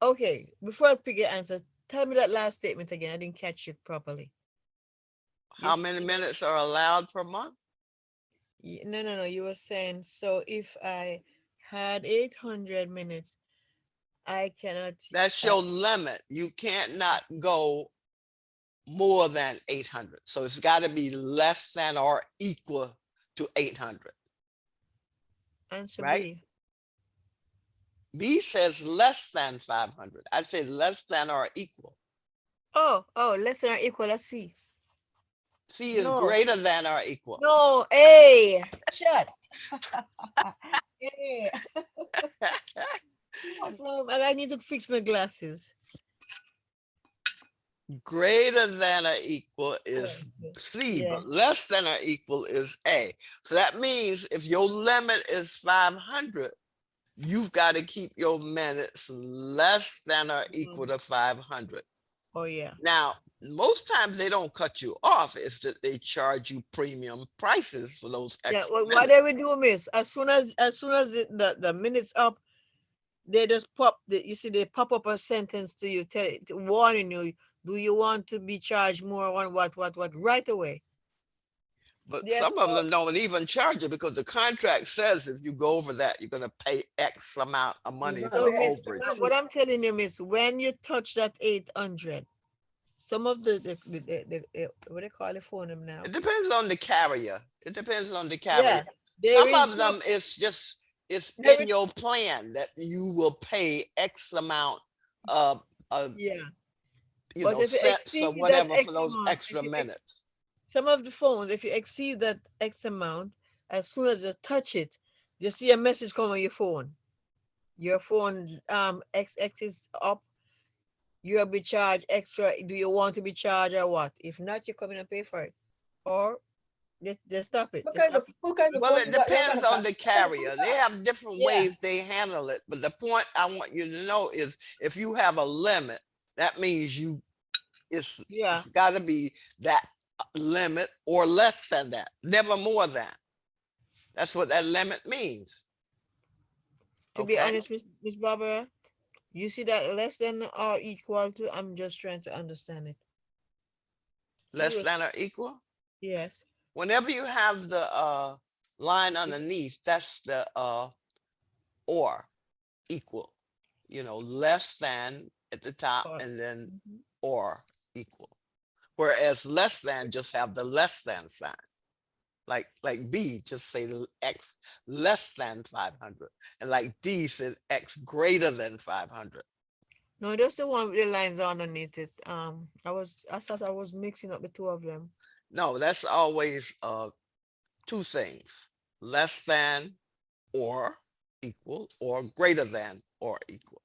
C: Okay, before I pick your answer, tell me that last statement again. I didn't catch it properly.
A: How many minutes are allowed per month?
C: No. You were saying, so if I had 800 minutes, I cannot,
A: That's your limit. You can't not go more than 800. So it's got to be less than or equal to 800,
C: answer
A: right?
C: B.
A: B says less than 500. I say less than or equal.
C: Oh, less than or equal, let's see.
A: C is
C: No,
A: greater than or equal.
C: no, A, shut. A. What's wrong? I need to fix my glasses.
A: Greater than or equal is
C: Okay.
A: C,
C: Yeah.
A: but less than or equal is A. So that means if your limit is 500, you've got to keep your minutes less than or equal to 500.
C: Oh, yeah.
A: Now, most times they don't cut you off. It's that they charge you premium prices for those
C: Yeah,
A: extra
C: what
A: minutes.
C: they will do, miss, as soon as the minutes up, they just pop you see they pop up a sentence to you, warning you, do you want to be charged more on what right away?
A: But
C: Yes.
A: some of them don't even charge you because the contract says if you go over that, you're gonna pay X amount of money
B: gonna
A: for
C: So,
B: pay
C: miss,
B: extra
A: overage.
C: what
B: money.
C: I'm telling you, miss, when you touch that 800, some of what they call the phone them now.
A: It depends on the carrier. It depends on the carrier.
C: Yeah, they
A: Some
C: will
A: of
C: drop.
A: them is just it's
C: They
A: in
C: will,
A: your plan that you will pay X amount of
C: yeah, but if you
A: cents or
C: exceed that
A: whatever for
C: X
A: those
C: amount,
A: extra minutes.
C: some of the phones, if you exceed that X amount, as soon as you touch it, you see a message come on your phone. Your phone X is up. You'll be charged extra. Do you want to be charged or what? If not, you come in and pay for it, or they stop it.
B: What
C: They
B: kind of
C: stop it.
B: what kind of
A: Well,
B: phone
A: it
B: you got? You got
A: depends
B: a
A: on
B: car?
A: the
B: What kind of phone
A: carrier.
B: you
A: They
B: got?
A: have different
C: Yeah,
A: ways they handle it. But the point I want you to know is if you have a limit, that means
C: yeah.
A: it's got to be that limit or less than that, never more than. That's what that limit means.
C: To be
A: Okay,
C: honest, Miss Barbara, you see that less than or equal to? I'm just trying to understand it.
A: less
C: Serious.
A: than or equal.
C: Yes.
A: Whenever you have the line underneath, that's the or equal. Less than at the top
C: Or,
A: and then
C: mhm.
A: or equal. Whereas less than just have the less than sign. Like B, just say X less than 500. And like D says X greater than 500.
C: No, just the one with the lines underneath it. I thought I was mixing up the two of them.
A: No, that's always two things. Less than or equal or greater than or equal.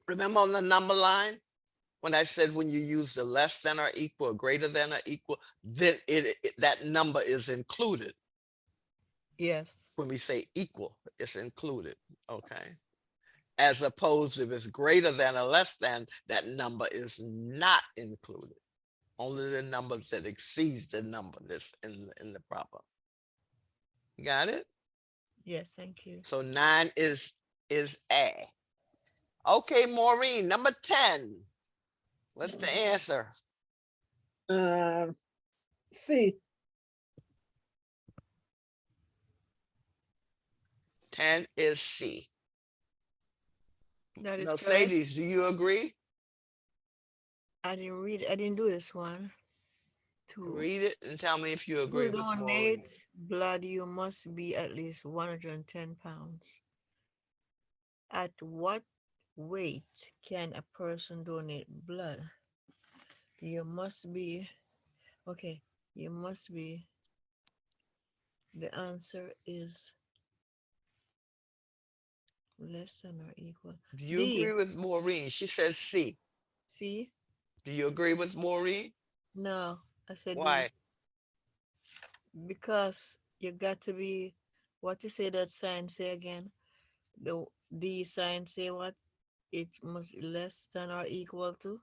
A: Remember on the number line? When I said when you use the less than or equal, or greater than or equal, then that number is included.
C: Yes.
A: When we say equal, it's included. Okay. As opposed if it's greater than or less than, that number is not included. Only the numbers that exceeds the number that's in the proper. You got it?
C: Yes. Thank you.
A: So 9 is A. Okay, Maureen, number 10. What's the answer?
B: C.
A: 10 is C.
C: That is correct.
A: Mercedes, do you agree?
C: I didn't read. I didn't do this one. To
A: Read it and tell me if you agree with Maureen.
C: donate blood, you must be at least 110 pounds. At what weight can a person donate blood? You must be, okay, you must be, the answer is less than or equal.
A: Do you
C: D,
A: agree with Maureen? She says C.
C: C?
A: Do you agree with Maureen?
C: No, I said D.
A: Why?
C: Because you got to be, what you say that sign say again? The sign say what? It must be less than or equal to?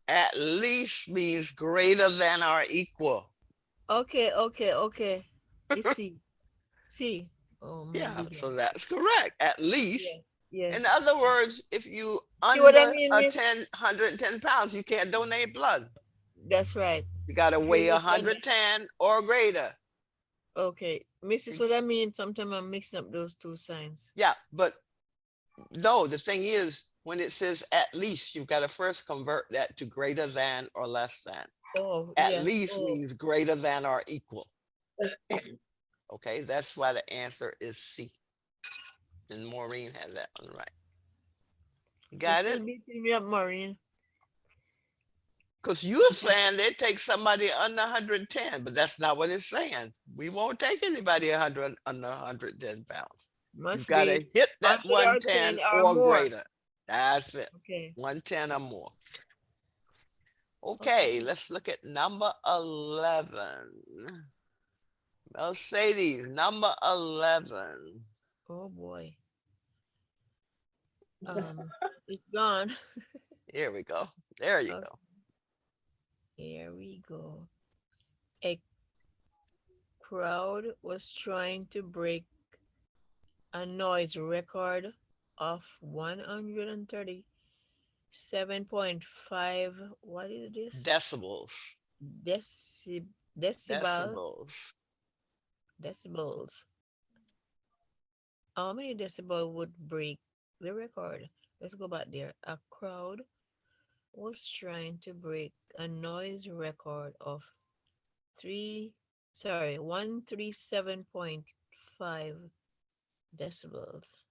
A: At least means greater than or equal.
C: Okay, okay, okay. It's C. C. Oh my
A: Yeah,
C: goodness.
A: so that's correct. At
C: Yeah,
A: least. In
C: yes.
A: other words, if you
C: See what I
A: under
C: mean,
A: a
C: miss?
A: 110 pounds, you can't donate blood.
C: That's right.
A: You got to weigh
C: Greater than
A: 110 or greater.
C: Okay, Mrs. What I mean, sometimes I'm mixing up those two signs.
A: Yeah, but no, the thing is, when it says at least, you've got to first convert that to greater than or less than.
C: Oh,
A: At
C: yes.
A: least
C: Oh,
A: means greater than or equal. Okay, that's why the answer is C. And Maureen had that one right. You
C: you're
A: got it?
C: still beating me up, Maureen.
A: Because you're saying they take somebody under 110, but that's not what it's saying. We won't take anybody under 110 pounds. You've
C: Must
A: got to
C: be
A: hit that
C: 110
A: 110
C: or
A: or
C: more.
A: greater. That's it.
C: Okay.
A: 110 or more.
C: Okay.
A: Okay, let's look at number 11. Mercedes, number 11.
C: Oh boy. It's gone.
A: Here we go. There you
C: Okay.
A: go.
C: Here we go. A crowd was trying to break a noise record of 137.5. What is this?
A: Decibels.
C: Decibel,
A: Decibels.
C: decibels. How many decibel would break the record? Let's go back there. A crowd was trying to break a noise record of 137.5 decibels.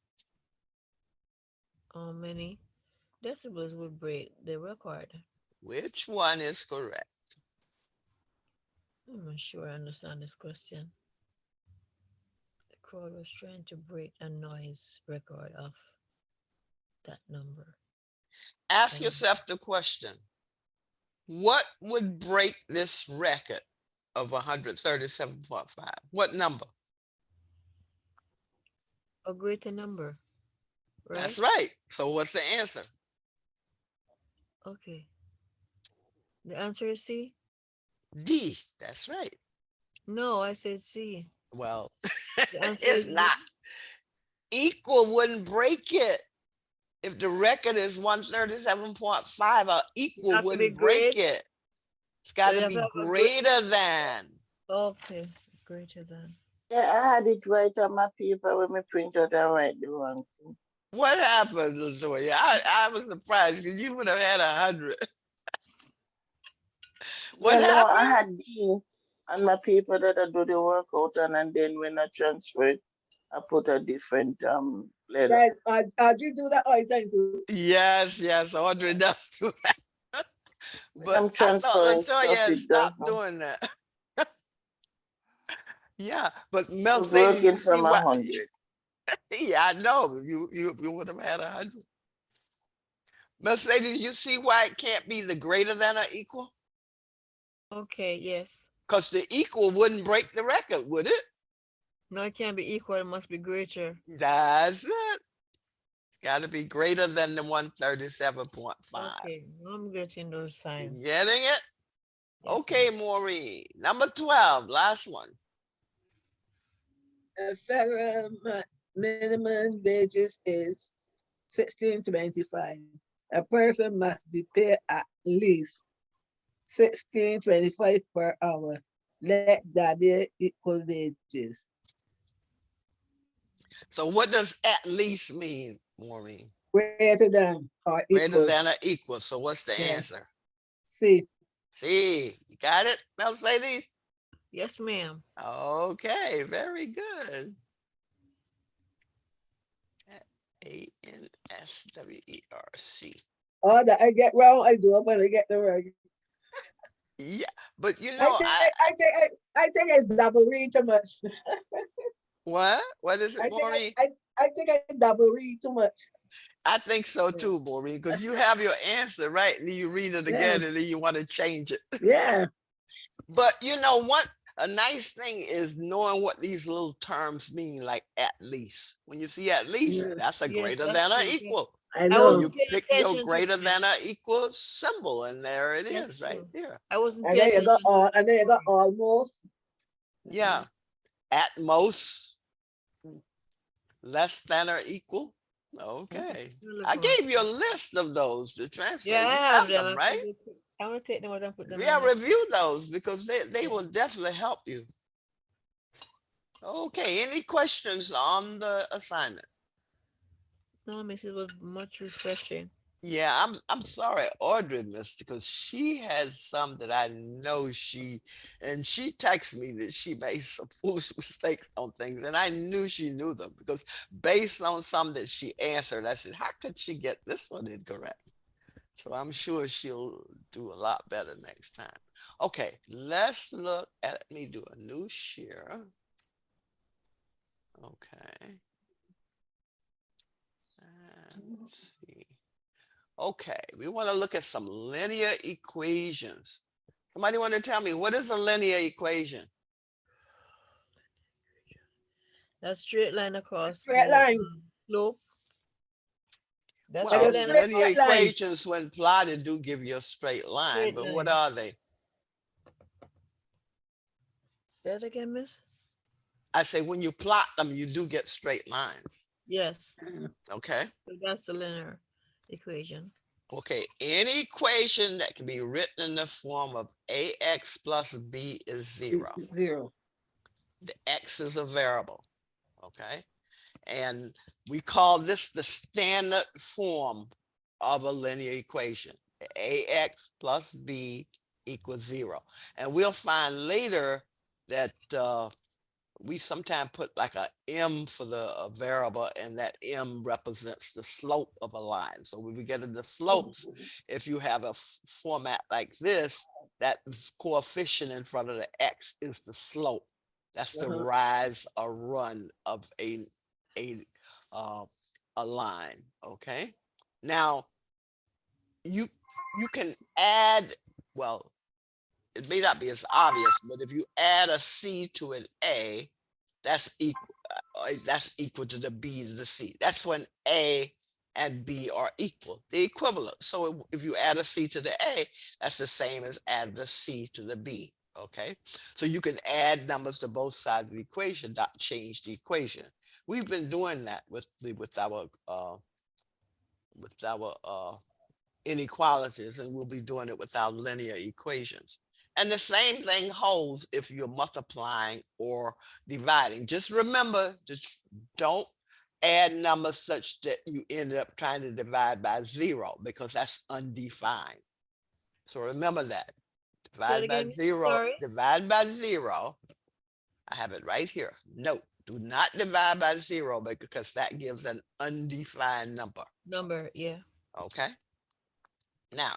C: How many decibels would break the record?
A: Which one is correct?
C: I'm not sure I understand this question. The crowd was trying to break a noise record of that number.
A: Ask
C: Um,
A: yourself the question. What would break this record of 137.5? What number?
C: A greater number, right?
A: That's right. So what's the answer?
C: Okay. The answer is C?
A: D. That's right.
C: No, I said C.
A: Well,
C: The answer
A: it's
C: is D.
A: not. Equal wouldn't break it. If the record is 137.5, a equal
C: have to be
A: wouldn't break
C: great.
A: it. It's got
C: you
A: to
C: have
A: be
C: to have a
A: greater than.
C: Okay, greater than.
D: Yeah, I had it right on my paper when I print out and write the wrong thing.
A: What happened, Latoya? I was surprised because you would have had 100. What
D: Yeah, no, I
A: happened?
D: had D on my paper that I do the workout on, and then when I transfer it, I put a different letter.
B: Guys, you do that all the time too.
A: Yes, yes, Audrey does do that.
D: When
A: But
D: I'm
A: I thought
D: transferring
A: Latoya
D: stuff,
A: had
D: it
A: stopped
D: doesn't.
A: doing that. Yeah, but
D: I
A: Mel
D: was
A: Sadie,
D: working
A: you see
D: from
A: what?
D: 100.
A: Yeah, I know. You would have had 100. Mel Sadie, you see why it can't be the greater than or equal?
C: Okay, yes.
A: Because the equal wouldn't break the record, would it?
C: No, it can't be equal, it must be greater.
A: That's it. It's got to be greater than the 137.5.
C: Okay, I'm getting those
A: You
C: signs.
A: getting it?
C: Yes,
A: Okay, Maureen. Number 12, last one.
B: The federal minimum wages is 16.25. A person must be paid at least 16.25 per hour. Let that be equal wages.
A: So what does at least mean, Maureen?
B: Greater than or
A: Greater
B: equal.
A: than or equal. So what's the
B: Yeah.
A: answer?
B: See,
A: See, you got it, Mercedes?
C: Yes, ma'am.
A: Okay, very good. ANSWERC.
B: all that I get wrong, I do it when I get the right.
A: Yeah, but you
B: I
A: know,
B: think I think it's double read too much.
A: what? What is
B: I
A: it,
B: think
A: Maureen?
B: I think I double read too much.
A: I think so too, Maureen, because you have your answer right, and then you read it again, and then you want to change it.
B: Yeah.
A: But you know what? A nice thing is knowing what these little terms mean, like at least. When you see at least,
B: Yeah.
A: that's a
C: Yes,
A: greater
C: that's
A: than or
C: true, yeah.
A: equal.
B: I
C: I
B: know.
A: And
C: wasn't
A: you
C: paying
A: pick your
C: attention to
A: greater
C: it.
A: than or equal symbol, and there it
C: That's
A: is, right
C: true.
A: there.
C: I wasn't
B: And
C: paying
B: then you got
C: attention.
B: all, and then you got almost.
A: Yeah, at most, less than or equal. Okay, I gave you a list of those to translate.
C: Yeah, I
A: You
C: have
A: have them,
C: them.
A: right?
C: I'm gonna take them out and put them
A: Yeah,
C: in.
A: review those because they
C: Yeah.
A: will definitely help you. Okay, any questions on the assignment?
C: No, miss, it was much refreshing.
A: Yeah, I'm sorry Audrey missed because she has some that I know she texted me that she made some foolish mistakes on things, and I knew she knew them because based on some that she answered, I said, how could she get this one incorrect? So I'm sure she'll do a lot better next time. Okay, let's look at, let me do a new share. Okay. Let's see. Okay, we want to look at some linear equations. Somebody want to tell me, what is a linear equation?
C: That straight line across
B: Straight
C: the
B: lines.
C: slope. That's
A: Well,
B: Like a
C: straight line
B: straight
A: linear
C: across.
B: line.
A: equations when plotted do give you a straight line,
C: Straight
A: but what
C: line.
A: are they?
C: Say it again, miss.
A: I say when you plot them, you do get straight lines.
C: Yes.
A: Okay.
C: So that's the linear equation.
A: Okay. Any equation that can be written in the form of ax plus b is 0.
B: 0.
A: The x is a variable. Okay. And we call this the standard form of a linear equation. Ax plus b equals 0. And we'll find later that we sometimes put like a m for the variable, and that m represents the slope of a line. So when we get into slopes, if you have a format like this, that coefficient in front of the x is the slope. That's the
B: Uh-huh.
A: rise or run of a line. Okay. Now you can add, well, it may not be as obvious, but if you add a C to an A, that's equal to the B to the C. That's when A and B are equal, the equivalent. So if you add a C to the A, that's the same as add the C to the B. Okay, so you can add numbers to both sides of the equation, not change the equation. We've been doing that with our inequalities, and we'll be doing it with our linear equations. And the same thing holds if you're multiplying or dividing. Just remember, just don't add numbers such that you end up trying to divide by 0, because that's undefined. So remember that.
C: Say it
A: Divide by
C: again, miss.
A: 0,
C: Sorry.
A: divide by 0. I have it right here. Note, do not divide by 0, because that gives an undefined number.
C: Number, yeah.
A: Okay. Now,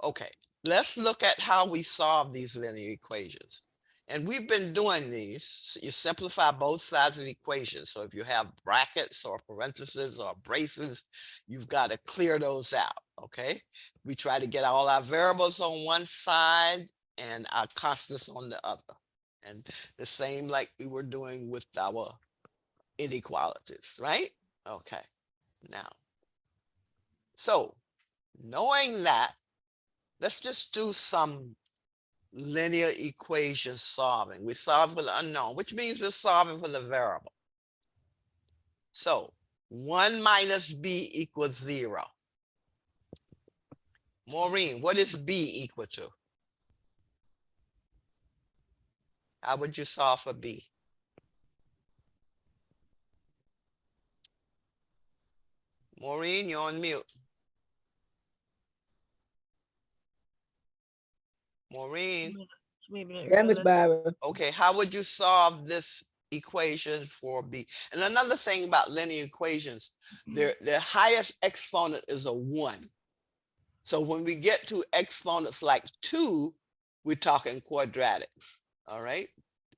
A: okay, let's look at how we solve these linear equations. And we've been doing these. You simplify both sides of the equation. So if you have brackets or parentheses or braces, you've got to clear those out. Okay. We try to get all our variables on one side and our constants on the other. And the same like we were doing with our inequalities, right? Okay. Now, so knowing that, let's just do some linear equation solving. We solve for the unknown, which means we're solving for the variable. So 1 minus b equals 0. Maureen, what is b equal to? How would you solve for b? Maureen, you're on mute. Maureen,
C: Maybe not
B: Yeah, Miss
C: realize.
B: Barbara.
A: okay, how would you solve this equation for b? And another thing about linear equations, their highest exponent is a 1. So when we get to exponents like 2, we're talking quadratics. All right.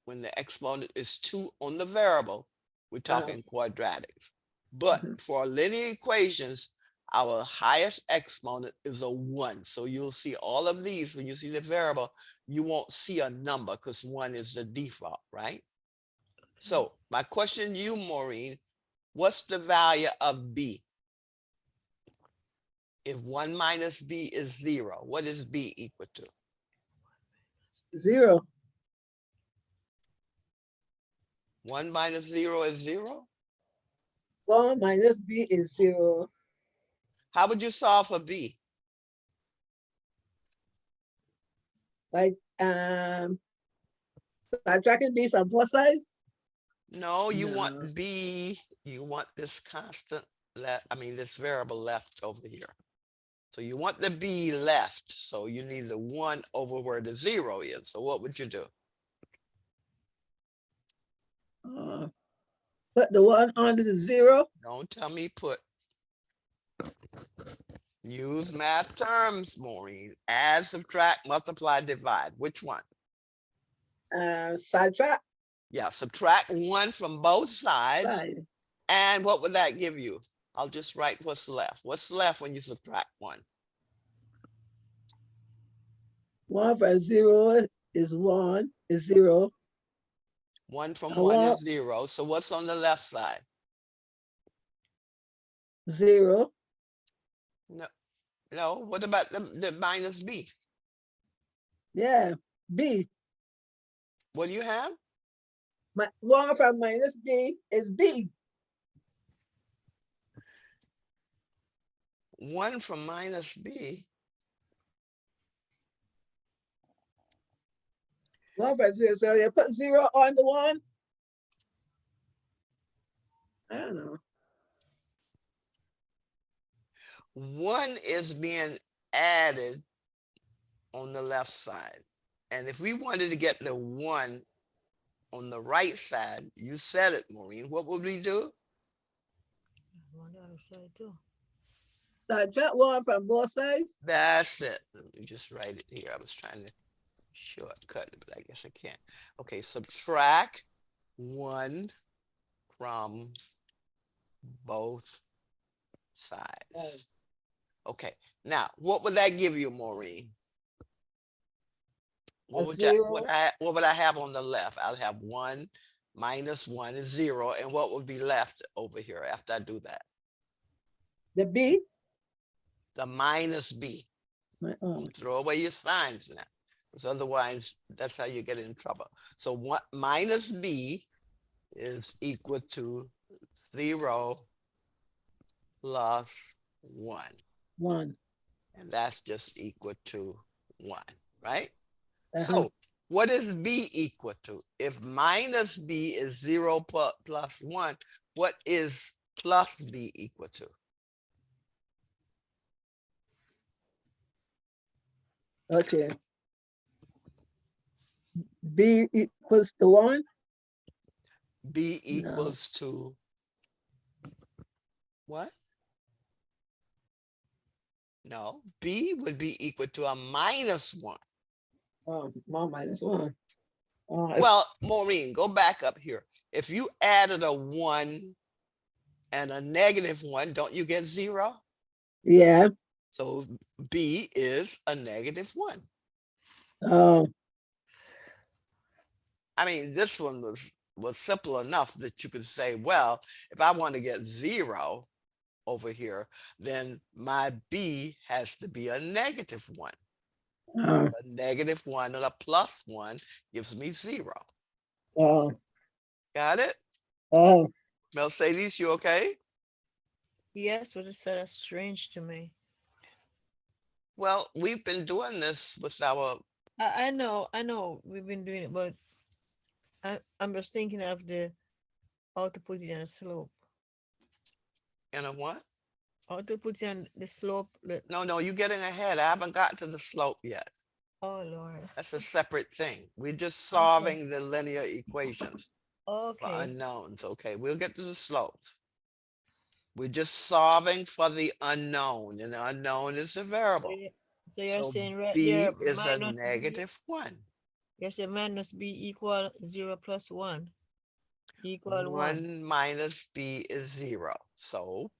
A: When the exponent is 2 on the variable, we're talking quadratics. But for linear equations, our highest exponent is a 1. So you'll see all of these, when you see the variable, you won't see a number because 1 is the default, right? So my question to you, Maureen, what's the value of b? If 1 minus b is 0, what is b equal to?
B: 0.
A: 1 minus 0 is 0?
B: 1 minus b is 0.
A: How would you solve for b?
B: By subtracting b from both sides.
A: No, you
B: No.
A: want b, you want this constant left, I mean this variable left over here. So you want the b left, so you need the 1 over where the 0 is. So what would you do?
B: Put the 1 under the 0.
A: Don't tell me put. Use math terms, Maureen. Add, subtract, multiply, divide. Which one?
B: Subtract.
A: Yeah, subtract 1 from both sides.
B: Side.
A: And what would that give you? I'll just write what's left. What's left when you subtract 1?
B: 1 from 0 is 1, is 0.
A: 1 from
B: I
A: 1
B: want
A: is 0. So what's on the left side?
B: 0.
A: No, what about the minus b?
B: Yeah, b.
A: What do you have?
B: 1 from minus B is B.
A: 1 from minus B.
B: 1 from 0. So you put 0 on the 1. I don't know.
A: 1 is being added on the left side. And if we wanted to get the 1 on the right side, you said it, Maureen, what would we do?
C: On the other side too.
B: Subtract 1 from both sides.
A: That's it. Let me just write it here. I was trying to shortcut it, but I guess I can't. Okay, subtract 1 from both sides. Okay, now what would that give you, Maureen? What would that,
B: 0.
A: what would I have on the left? I'll have 1 minus 1 is 0. And what would be left over here after I do that?
B: The B.
A: The minus B. Throw away your signs now, because otherwise that's how you get in trouble. So what minus B is equal to 0 plus 1.
B: 1.
A: And that's just equal to 1, right?
B: Uh-huh.
A: So what is B equal to? If minus B is 0 plus 1, what is plus B equal to?
B: Okay. B equals to 1.
A: B equals to what? No, B would be equal to a minus 1.
B: Oh, 1 minus 1.
A: Well, Maureen, go back up here. If you added a 1 and a negative 1, don't you get 0?
B: Yeah.
A: So B is a negative 1.
B: Oh,
A: I mean, this one was simple enough that you could say, well, if I want to get 0 over here, then my B has to be a negative 1.
B: oh,
A: A negative 1 and a plus 1 gives me 0.
B: oh,
A: Got it?
B: oh.
A: Mercedes, you okay?
C: Yes, but it's sort of strange to me.
A: Well, we've been doing this with our,
C: I know we've been doing it, but I'm just thinking of how to put it on a slope.
A: you know what?
C: How to put it on the slope.
A: No, you're getting ahead. I haven't gotten to the slope yet.
C: Oh Lord.
A: That's a separate thing. We're just
C: Okay.
A: solving the linear equations for
C: Okay.
A: unknowns. Okay, we'll get to the slopes. We're just solving for the unknown, and the unknown is a variable.
C: So you're
A: So
C: saying right
A: B
C: there
A: is a
C: minus B,
A: negative 1.
C: you're saying minus B equal 0 plus 1 equal 1.
A: 1 minus B is 0. So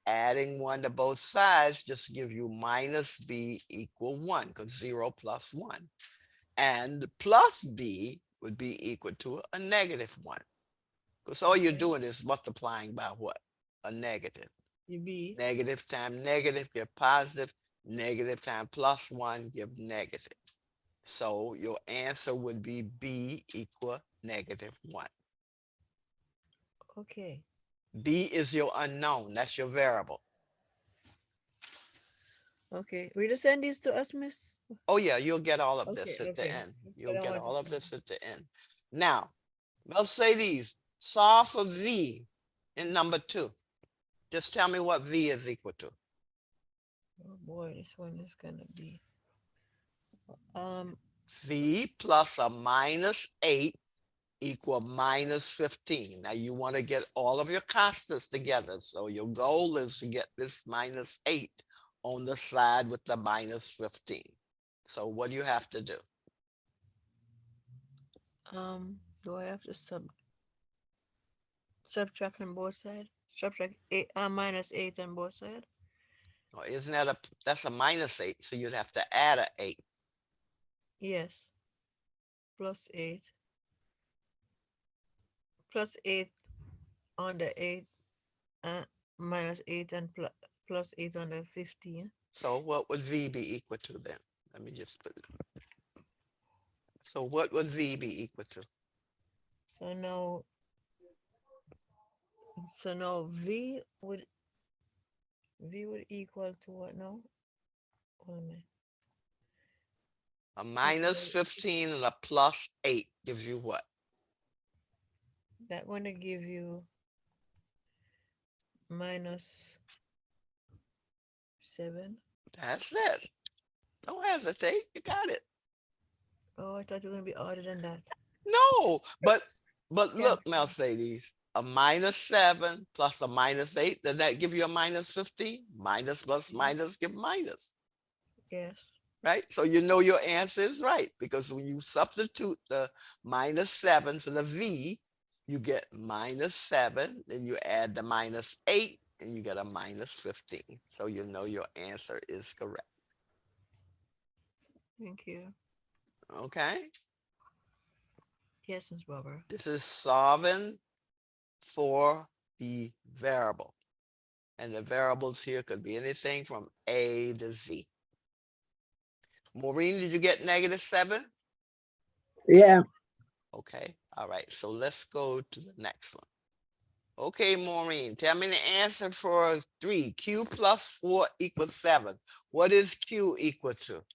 A: adding 1 to both sides just give you minus B equal 1, because 0 plus 1. And plus B would be equal to a negative 1. Because all you're
C: Okay.
A: doing is multiplying by what? A negative.
C: You B.
A: Negative times negative give positive. Negative times plus 1 give negative. So your answer would be B equal negative 1.
C: Okay.
A: B is your unknown. That's your variable.
C: Okay. Will you send these to us, Miss?
A: Oh yeah, you'll get all of
C: Okay.
A: this at the
C: Okay.
A: end.
C: That's
A: You'll
C: what I
A: get
C: wanted
A: all of
C: to
A: this
C: know.
A: at the end. Now, Mercedes, solve for V in number 2. Just tell me what V is equal to.
C: Oh boy, this one is gonna be
A: V plus a minus 8 equal minus 15. Now you want to get all of your constants together. So your goal is to get this minus 8 on the side with the minus 15. So what do you have to do?
C: do I have to subtract on both sides? Subtract 8 minus 8 on both sides?
A: Oh, isn't that that's a minus 8, so you'd have to add an 8.
C: Yes. Plus 8. Plus 8 on the 8 minus 8 and plus 8 on the 15.
A: So what would V be equal to then? Let me just put it. So what would V be equal to?
C: So now V would equal to what now? Hold on a minute.
A: A minus
C: Equal
A: 15 and a plus 8 gives you what?
C: that one to give you -7.
A: That's it. Don't hesitate. You got it.
C: Oh, I thought you were gonna be harder than that.
A: No, but
C: Yeah.
A: look, Mercedes, a -7 plus a -8, does that give you a -15? Minus plus minus give minus,
C: Yes.
A: right? So you know your answer is right because when you substitute the -7 for the V, you get -7, then you add the -8 and you get a -15. So you know your answer is correct.
C: Thank you.
A: Okay.
C: Yes, Miss Barbara.
A: This is solving for the variable. And the variables here could be anything from A to Z. Maureen, did you get -7?
B: Yeah.
A: Okay, all right, so let's go to the next one. Okay, Maureen, tell me the answer for 3. Q plus 4 equals 7. What is Q equal to?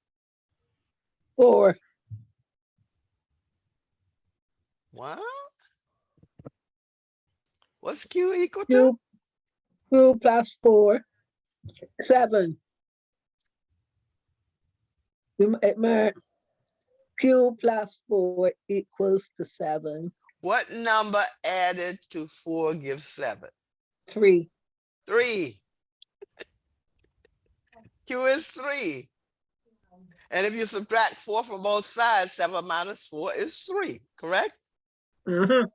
B: 4.
A: What? What's Q equal to?
B: Q, Q plus 4, 7. Q plus 4 equals to 7.
A: What number added to 4 gives 7?
B: 3.
A: 3. Q is 3. And if you subtract 4 from both sides, 7 minus 4 is 3, correct?
B: Mm-hmm.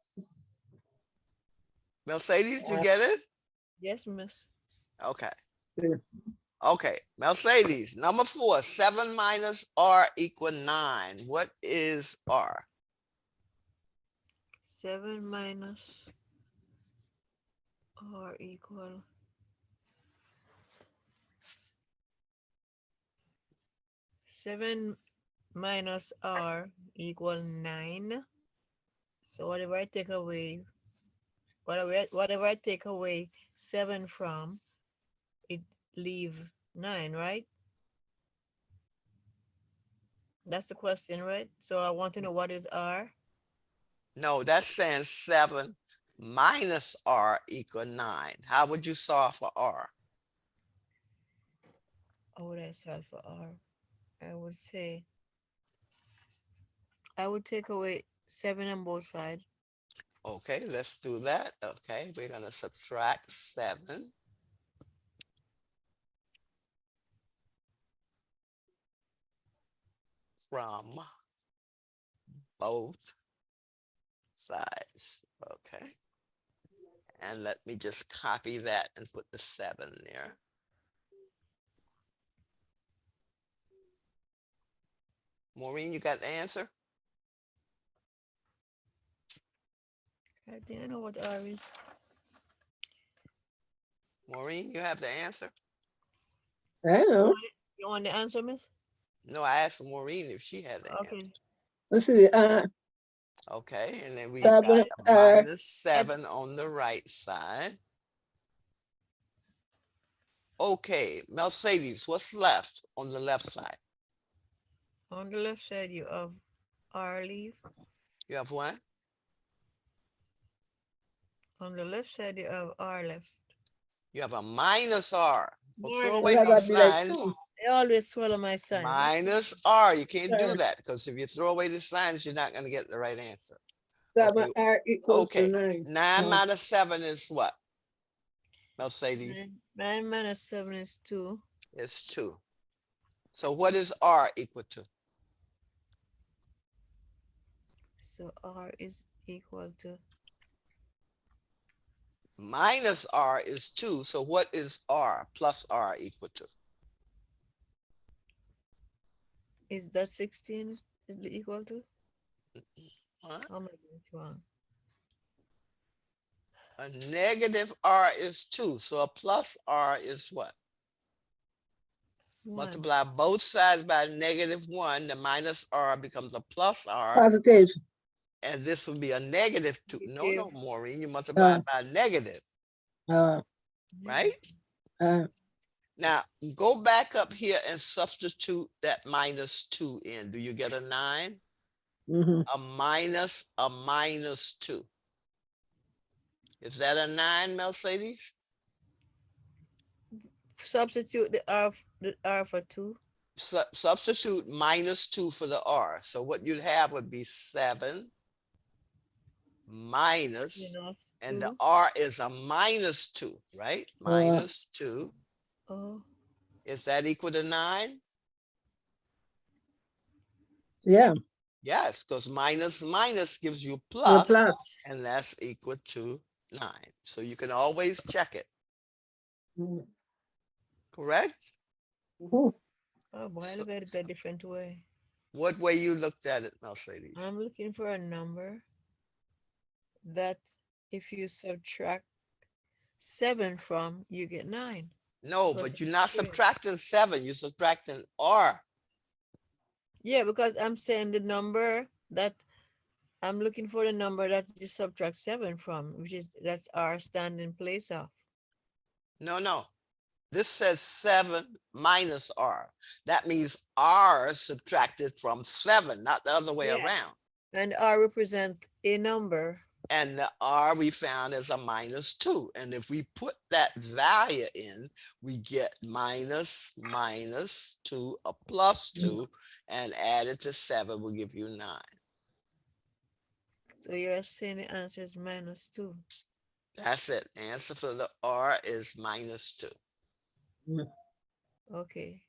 A: Mercedes, you get it?
C: Yes, Miss.
A: Okay.
B: Yeah.
A: Okay, Mercedes, number 4, 7 minus R equal 9. What is R?
C: 7 minus R equal 7 minus R equal 9. So whatever I take away, whatever I take away 7 from, it leave 9, right? That's the question, right? So I want to know what is R.
A: No, that's saying 7 minus R equal 9. How would you solve for R?
C: How would I solve for R? I would say I would take away 7 on both sides.
A: Okay, let's do that. Okay, we're going to subtract 7. From both sides. Okay. And let me just copy that and put the 7 there. Maureen, you got the answer?
C: I think I know what R is.
A: Maureen, you have the answer?
B: I know.
C: You want the answer, Miss?
A: No, I asked Maureen if she had the
C: Okay.
A: answer.
B: Let's see.
A: Okay, and then we
C: That's
A: got
B: 7
A: a
B: R.
A: -7 on the right side. Okay, Mercedes, what's left on the left side?
C: On the left side, you have R leave.
A: You have what?
C: On the left side, you have R left.
A: You have a minus R. Well, throw
C: Minus
A: away
B: That
A: those
B: would be like
A: signs.
B: 2.
C: I always swallow my sign.
A: Minus R. You can't do
B: Sure.
A: that because if you throw away the signs, you're not going to get the right answer.
B: 7
A: Okay.
B: R equals to
A: Okay.
B: 9.
A: 9
B: No.
A: minus 7 is what? Mercedes,
C: 9 minus 7 is 2.
A: is 2. So what is R equal to?
C: So R is equal to,
A: Minus R is 2. So what is R plus R equal to?
C: is that 16 is equal to?
A: What?
C: Oh my God, wrong.
A: A negative R is 2. So a plus R is what?
C: One.
A: Multiply both sides by -1, the minus r becomes a plus r,
B: Positive.
A: and this will be a -2. No,
C: Negative.
A: Maureen, you multiply
B: Uh,
A: by negative,
B: uh,
A: right?
B: uh,
A: Now, go back up here and substitute that -2 in. Do you get a 9?
B: mhm.
A: A -2. Is that a 9, Mercedes?
C: Substitute the R for 2.
A: Substitute -2 for the r. So what you'd have would be 7 minus,
C: Minus
A: and the
C: 2.
A: r is a -2, right? -2.
C: Oh,
A: Is that equal to 9?
B: Yeah.
A: Yes, because minus gives you
B: The
A: plus,
B: plus.
A: and that's equal to 9. So you can always check it,
B: Mhm.
A: correct?
B: Mhm.
C: oh boy, I
A: So
C: look at it a different way.
A: what way you looked at it, Mercedes?
C: I'm looking for a number that if you subtract 7 from, you get 9.
A: No,
C: Because
A: but
C: it's
A: you're not
C: straight.
A: subtracting 7, you're subtracting r.
C: Yeah, because I'm saying the number that I'm looking for the number that you subtract 7 from, which is that's R standing place of.
A: No. This says 7 minus r. That means r subtracted from 7, not the other way
C: Yeah.
A: around.
C: And R represent a number.
A: And the r we found is a -2. And if we put that value in, we get -2, a +2, and add it to 7 will give you 9.
C: So you're saying the answer is -2.
A: That's it. Answer for the r is -2.
C: Okay.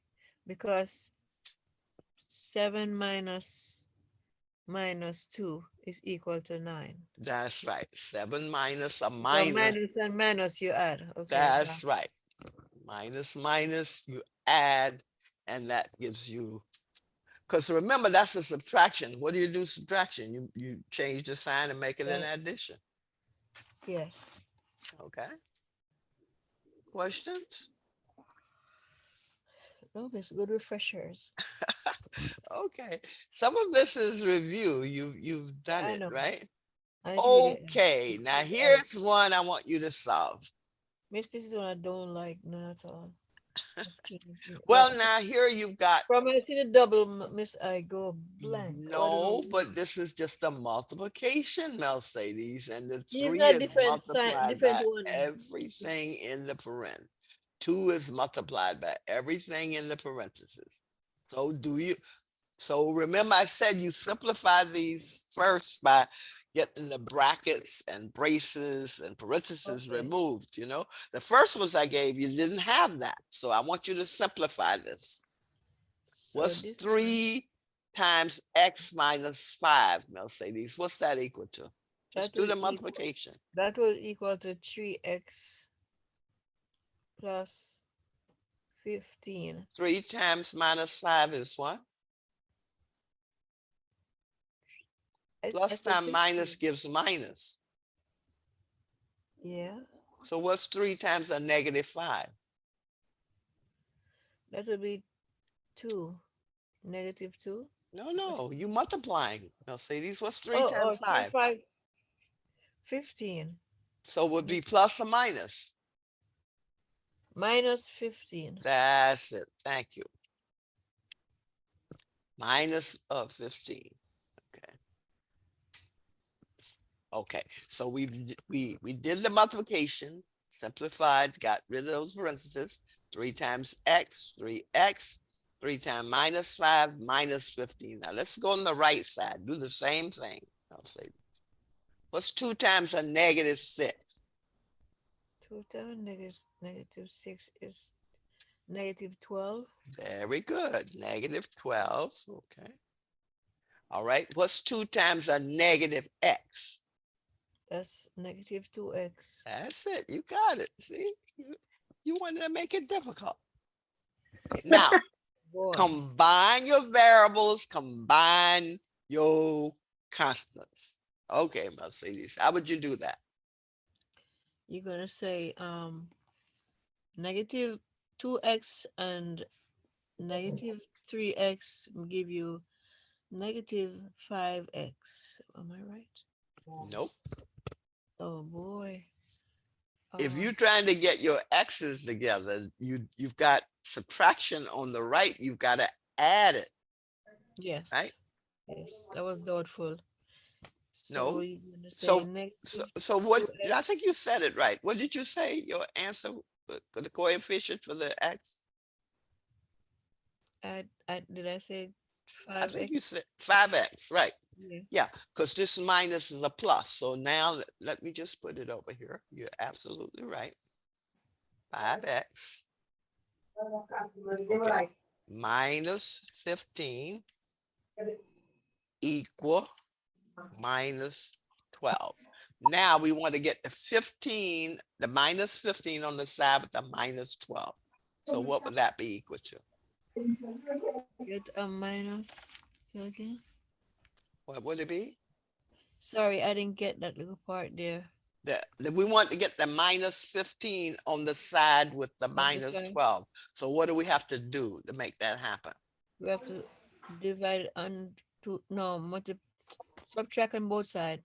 C: Because 7 minus 2 is equal to 9.
A: That's right. 7 minus a
C: So
A: minus.
C: minus and minus you add. Okay.
A: That's right. Minus, you add, and that gives you, because remember, that's a subtraction. What do you do subtraction? You change the sign and make it an
C: Yeah.
A: addition.
C: Yes.
A: Okay. Questions?
C: Oh, it's good refreshers.
A: Okay. Some of this is review. You've done
C: I
A: it,
C: know.
A: right?
C: I really
A: Okay. Now here's one I want you to solve.
C: Miss, this is one I don't like none at all.
A: Well, now here you've got,
C: From I see the double, Miss, I go blank. What do
A: no,
C: we
A: but this is just a multiplication, Mercedes, and the
C: These
A: 3
C: are
A: is
C: different sign,
A: multiplied
C: different
A: by
C: one.
A: everything in the paren. 2 is multiplied by everything in the parentheses. So so remember I said you simplify these first by getting the brackets and braces and parentheses
C: Okay.
A: removed, The first ones I gave you didn't have that. So I want you to simplify this.
C: So
A: What's
C: this
A: 3 times x minus 5, Mercedes? What's that equal to? Just do the multiplication.
C: That will equal to 3x plus 15.
A: 3 times minus 5 is what?
C: I
A: Plus
C: said
A: times minus
C: 15.
A: gives minus.
C: Yeah,
A: So what's 3 times a -5?
C: that will be 2. -2.
A: No, you multiplying, Mercedes. What's 3
C: Oh,
A: times
C: 3,
A: 5?
C: 5, 15.
A: So would be plus or minus?
C: Minus 15.
A: That's it. Thank you. Minus of 15. Okay, so we did the multiplication, simplified, got rid of those parentheses. 3 times x, 3x, 3 times -5, minus 15. Now let's go on the right side. Do the same thing. I'll say, what's 2 times a -6?
C: 2 times -6 is -12.
A: Very good. -12. Okay. All right. What's 2 times a -x?
C: That's -2x.
A: That's it. You got it. See, you wanted to make it difficult. Now,
C: Boy,
A: combine your variables, combine your constants. Okay, Mercedes, how would you do that?
C: you're gonna say -2x and negative 3x give you negative 5x. Am I right?
A: Nope.
C: Oh boy.
A: If
C: Uh,
A: you're trying to get your x's together, you've got subtraction on the right. You've got to add it,
C: yes.
A: right?
C: Yes. That was doubtful. So
A: No.
C: you're gonna say
A: So
C: negative
A: so what?
C: 2x.
A: I think you said it right. What did you say? Your answer, the coefficient for the x?
C: Did I say
A: I think you
C: 5x?
A: said 5x, right?
C: Yeah.
A: Yeah, because this minus is a plus. So now let me just put it over here. You're absolutely right. 5x okay, minus 15 equal minus 12. Now we want to get the 15, the minus 15 on the side with the minus 12. So what would that be equal to?
C: Get a minus. Say again.
A: What would it be?
C: Sorry, I didn't get that little part there.
A: We want to get the minus 15 on the side with the
C: On the
A: minus
C: side.
A: 12. So what do we have to do to make that happen?
C: We have to divide it on to no subtract on both sides.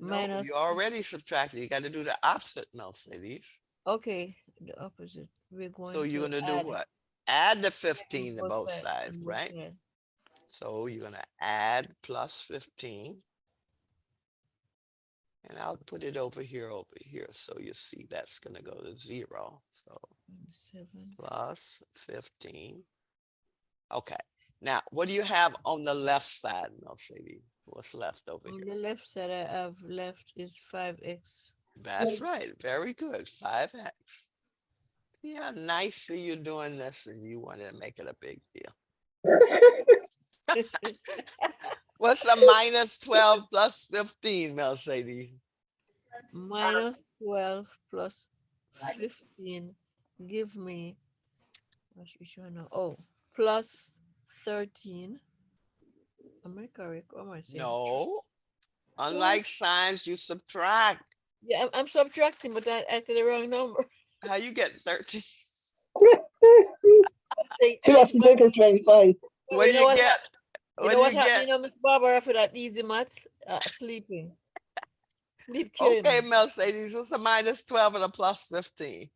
A: No,
C: Minus.
A: you already subtracted. You got to do the opposite, Mercedes.
C: Okay, the opposite. We're
A: So
C: going
A: you're
C: to
A: going to do
C: add
A: what? Add the
C: on
A: 15 to
C: both
A: both
C: sides.
A: sides,
C: On both
A: right?
C: sides.
A: So you're going to add plus 15. And I'll put it over here, so you see that's going to go to 0. So
C: 7.
A: plus 15. Okay. Now, what do you have on the left side, Mercedes? What's left over
C: On
A: here?
C: the left side I have left is 5x.
A: That's right. Very good. 5x. Yeah, nicely you're doing this and you want to make it a big deal. What's a minus 12 plus 15, Mercedes?
C: Minus 12 plus 15 give me, which one now? Oh, plus 13. Am I correct? Or am I saying?
A: No. Unlike signs, you subtract.
C: Yeah, I'm subtracting, but I said the wrong number.
A: How you get 13?
C: Say,
B: She wants to take it 25.
A: What
C: you
A: do
C: know
A: you
C: what
A: get?
C: you
A: What
C: know
A: do
C: what
A: you
C: happened,
A: get?
C: you know, Miss Barbara, for that easy maths? Sleeping. Sleep killing
A: Okay,
C: me.
A: Mercedes, what's a minus 12 and a plus 15?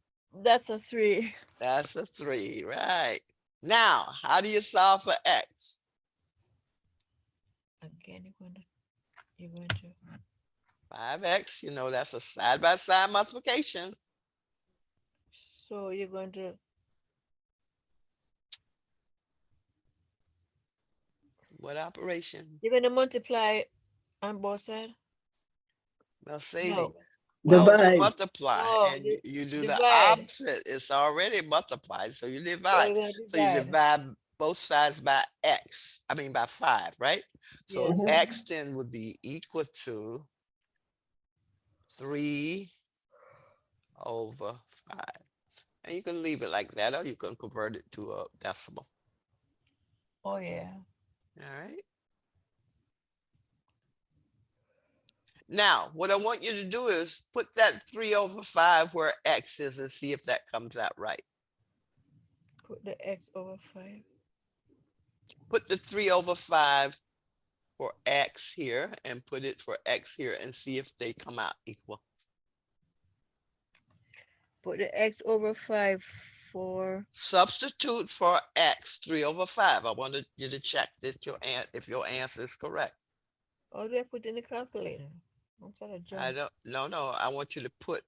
C: That's a 3.
A: That's a 3, right? Now, how do you solve for x?
C: Again, you're going to
A: 5x, you know, that's a side-by-side multiplication.
C: so you're going to
A: What operation?
C: multiply on both sides?
A: Mercedes.
C: No.
A: Well, you
B: Divide.
A: multiply
C: No,
A: and you do the
C: divide.
A: opposite. It's already multiplied, so you
C: So
A: divide.
C: you're going to
A: So you
C: divide.
A: divide both sides by x. I mean by 5, right? So
C: Yes.
A: x then would be equal to 3 over 5. And you can leave it like that, or you can convert it to a decimal.
C: Oh yeah.
A: All right. Now, what I want you to do is put that 3 over 5 where x is and see if that comes out right.
C: Put the x over 5.
A: Put the 3 over 5 for x here and put it for x here and see if they come out equal.
C: Put the x over 5 for
A: Substitute for x 3 over 5. I wanted you to check that if your answer is correct.
C: how do I put in the calculator? I'm trying to
A: I
C: jump.
A: don't no. I want you to put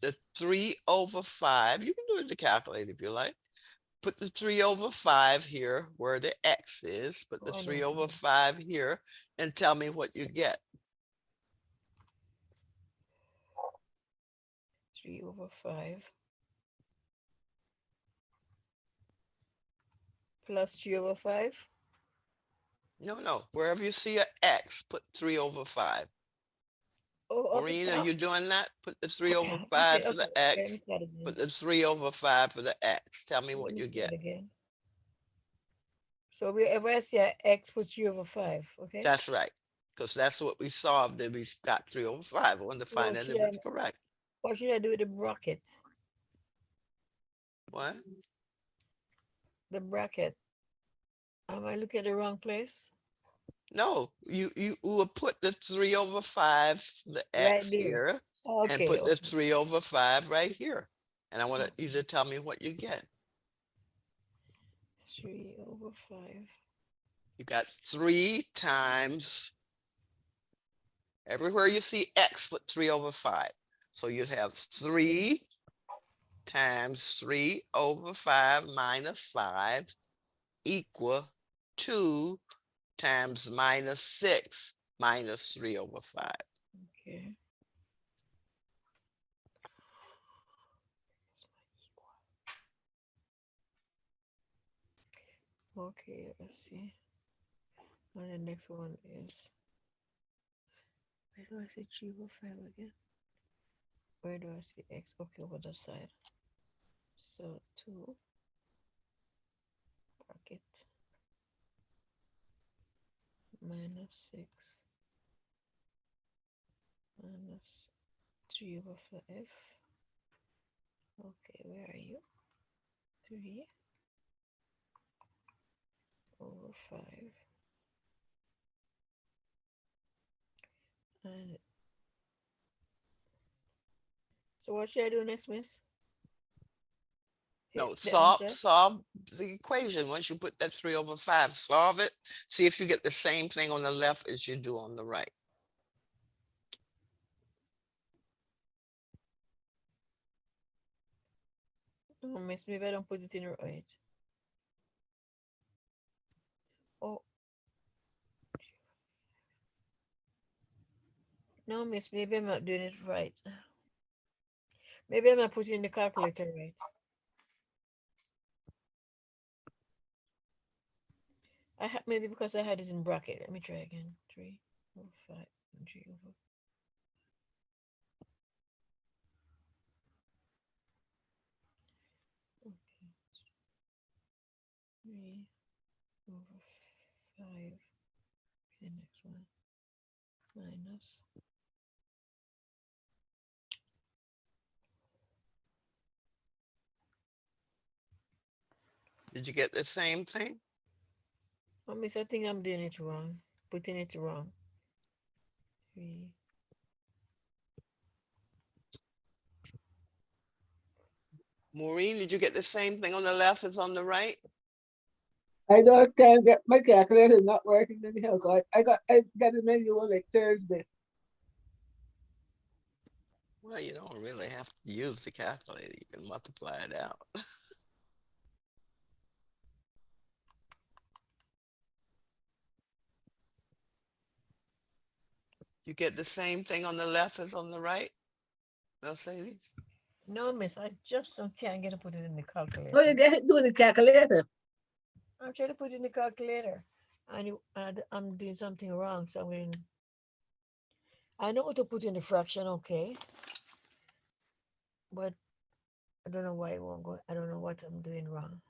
A: the 3 over 5. You can do it in the calculator if you like. Put the 3 over 5 here where the x is. Put the
C: Oh, I
A: 3
C: know.
A: over 5 here and tell me what you get.
C: 3 over 5 plus 3 over 5.
A: No. Wherever you see an x, put 3 over 5.
C: Oh, up the
A: Marina,
C: top.
A: you doing that? Put the 3 over
C: Okay,
A: 5 for
C: okay.
A: the
C: Let me
A: x.
C: start again.
A: Put the 3 over 5 for the x. Tell me
C: Let
A: what
C: me
A: you
C: start
A: get.
C: again. So wherever I see an x, put 3 over 5. Okay.
A: That's right. Because that's what we solved. That we got 3 over 5. I wanted to find out if it's correct.
C: What should I do with the bracket?
A: What?
C: the bracket. Am I looking at the wrong place?
A: No, you will put the 3/5, the
C: Right
A: X
C: there.
A: here, and
C: Okay,
A: put the
C: okay.
A: 3/5 right here. And I want
C: Okay.
A: you to tell me what you get.
C: 3/5.
A: You got 3 times, everywhere you see X, put 3/5. So you have 3 times 3/5 minus 5 equal 2 times minus 6 minus 3/5.
C: Okay. Okay, let's see. And the next one is, where do I see 3/5 again? Where do I see X? Okay, over the side. So 2 bracket minus 6 minus 3/5. Okay, where are you? 3/5. And so what should I do next, miss?
A: No,
C: Hit the answer?
A: solve the equation. Once you put that 3/5, solve it. See if you get the same thing on the left as you do on the right.
C: Oh, miss, maybe I don't put it in right. Oh, no, miss, maybe I'm not doing it right. Maybe I'm not putting in the calculator right. Maybe because I had it in bracket. Let me try again. 3/5. 3/5. Okay. 3/5. Okay, next one. Minus.
A: Did you get the same thing?
C: Oh, miss, I think I'm doing it wrong. Putting it wrong. 3.
A: Maureen, did you get the same thing on the left as on the right?
B: I can't get my calculator not working anyhow. I got it menu on like Thursday.
A: Well, you don't really have to use the calculator. You can multiply it out. You get the same thing on the left as on the right, Mercedes?
C: No, miss, I just can't get to put it in the
B: Oh, you
C: calculator.
B: get it doing the calculator.
C: I'm trying to put it in the calculator. I'm doing something wrong. So I'm going, I know what to put in the fraction, okay. But I don't know why it won't go. I don't know what I'm doing wrong.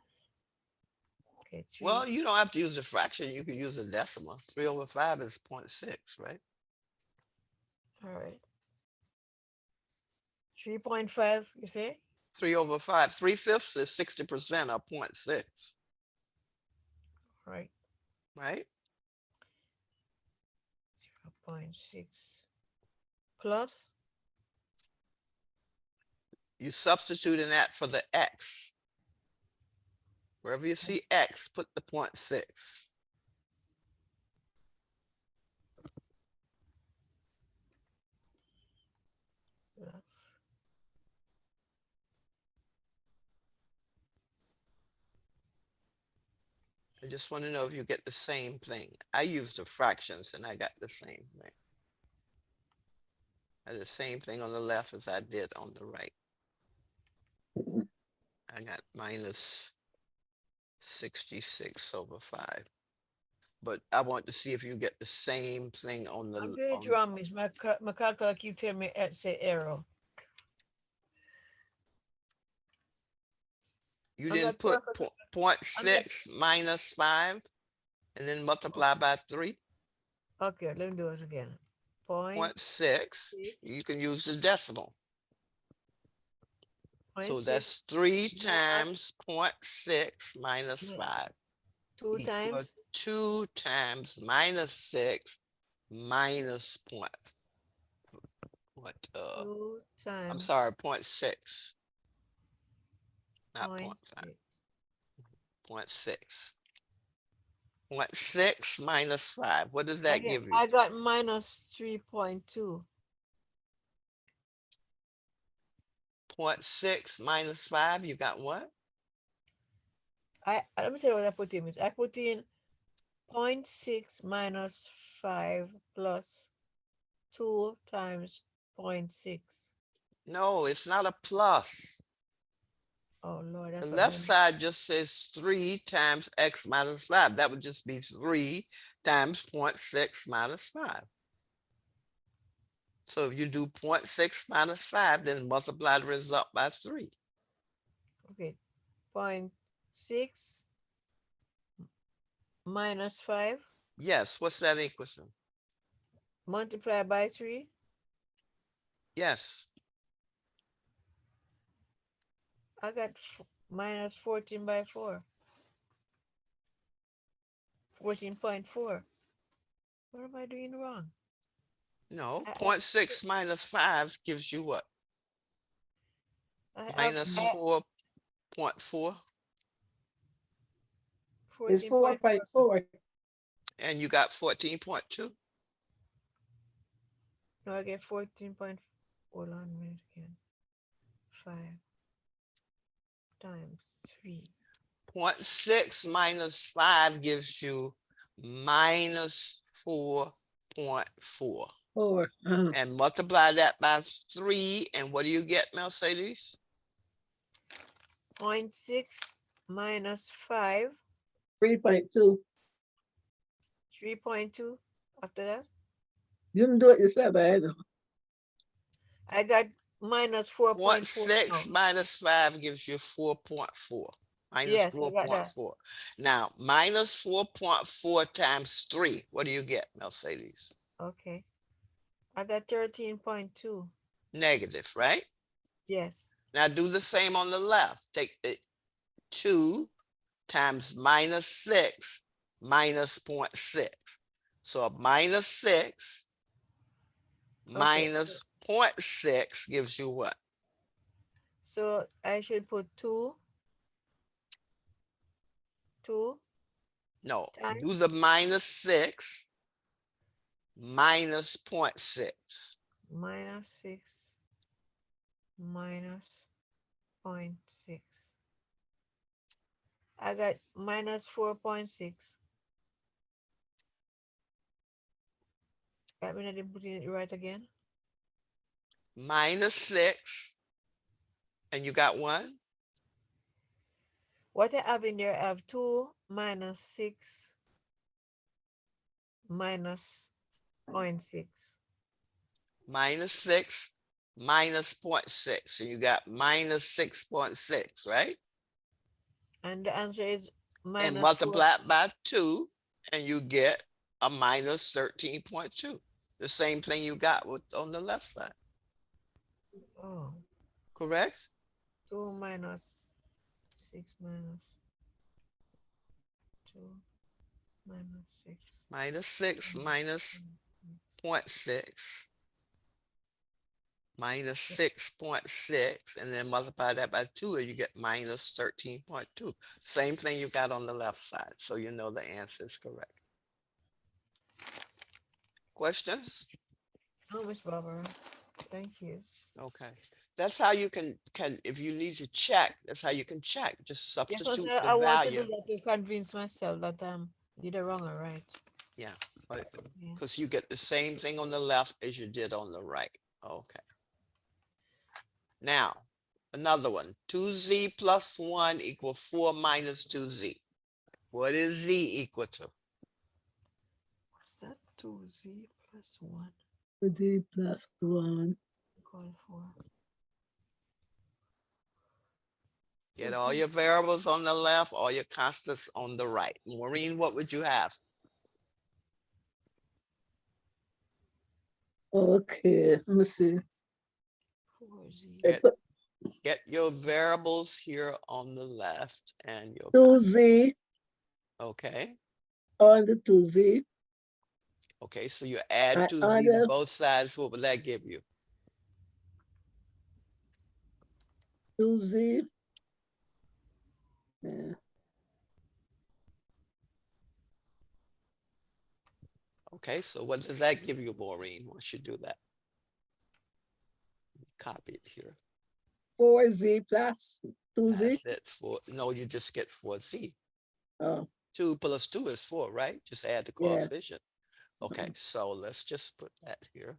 C: Okay, 3.
A: Well, you don't have to use a fraction. You can use a decimal. 3/5 is 0.6, right?
C: All right. 3.5, you say?
A: 3/5. 3/5 is 60% of 0.6,
C: Right.
A: right?
C: 0.6 plus.
A: You substitute in that for the X. Wherever you see X, put the 0.6.
C: Plus.
A: I just want to know if you get the same thing. I used the fractions and I got the same thing. I had the same thing on the left as I did on the right. I got minus 66/5. But I want to see if you get the same thing on
C: I'm
A: the,
C: doing it wrong, miss. My calculator keep telling me say error.
A: you
C: I'm
A: didn't
C: not
A: put
C: perfect.
A: point
C: I'm not.
A: 0.6 minus 5 and then multiply by 3.
C: Okay, let me do it again. Point
A: 0.6,
C: 6.
A: you can use the decimal. So
C: 0.6
A: that's 3
C: No,
A: times 0.6 minus
C: No.
A: 5
C: 2
A: equals
C: times
A: 2 times minus 6 minus what,
C: 2
A: I'm
C: times
A: sorry, 0.6, not 0.5,
C: 0.6.
A: 0.6. 0.6 minus 5, what does that give you?
C: I got minus 3.2.
A: 0.6 minus 5, you got what?
C: Let me tell you what I put in. I put in 0.6 minus 5 plus 2 times 0.6.
A: No, it's not a plus.
C: Oh Lord,
A: The
C: that's what
A: left
C: then.
A: side just says 3 times x minus 5. That would just be 3 times 0.6 minus 5. So if you do 0.6 minus 5, then multiply the result by 3.
C: Okay, 0.6 minus 5
A: Yes, what's that equal to?
C: multiplied by 3.
A: Yes,
C: I got minus 14 by 4. 14.4. What am I doing wrong?
A: no,
C: I-
A: 0.6 minus 5 gives you what?
C: I have
A: Minus 4.4,
B: It's
C: 14.4.
B: 4.4.
A: and you got 14.2.
C: No, I get 14. Hold on a minute again. 5 times 3.
A: 0.6 minus 5 gives you minus 4.4.
B: 4.
A: And multiply that by 3, and what do you get, Mercedes?
C: 0.6 minus 5.
B: 3.2.
C: 3.2. After that,
B: You can do it yourself, I know.
C: I got minus 4.4 now.
A: 0.6 minus 5 gives you 4.4. Minus
C: Yes, I got that.
A: 4.4. Now, minus 4.4 times 3. What do you get, Mercedes?
C: Okay. I got 13.2.
A: Negative, right?
C: Yes.
A: Now do the same on the left. Take the 2 times minus 6 minus 0.6. So a minus 6 minus 0.6 gives you what?
C: So I should put 2.
A: No,
C: Times?
A: do the minus 6 minus 0.6.
C: Minus 6 minus 0.6. I got minus 4.6. That means I didn't put it right again.
A: Minus 6, and you got 1?
C: What I have in there, I have 2 minus 6 minus 0.6.
A: Minus 6 minus 0.6. So you got minus 6.6, right?
C: And the answer is
A: And
C: minus 4.
A: multiply it by 2, and you get a minus 13.2. The same thing you got with on the left side,
C: Oh,
A: correct?
C: 2 minus 6 minus 2 minus 6.
A: Minus 6 minus 0.6 minus 6.6, and then multiply that by 2, and you get minus 13.2. Same thing you got on the left side, so you know the answer is correct. Questions?
C: Oh, Miss Barbara, thank you.
A: Okay, that's how you can if you need to check, that's how you can check. Just
C: Yes,
A: substitute
C: I
A: the
C: want to do
A: value.
C: that to convince myself that I'm either wrong or right.
A: Yeah,
C: Yeah.
A: because you get the same thing on the left as you did on the right. Okay. Now, another one. 2z plus 1 equals 4 minus 2z. What is z equal to?
C: What's that? 2z plus 1
B: 2d plus 1.
C: equal 4.
A: Get all your variables on the left, all your constants on the right. Maureen, what would you have?
B: Okay, let me see.
C: 4z.
B: They
A: Yeah.
B: put
A: Get your variables here on the left and your,
B: 2z
A: okay.
B: on the 2z.
A: Okay, so you add
B: I
A: 2z to
B: add
A: both sides, what will that give you?
B: 2z. Yeah.
A: Okay, so what does that give you, Maureen, once you do that? Copy it here.
B: 4z plus 2z.
A: That's it. No, you just get 4z.
B: Oh,
A: 2 plus 2 is 4, right? Just add the
B: yeah.
A: coefficient. Okay, so let's just put that here.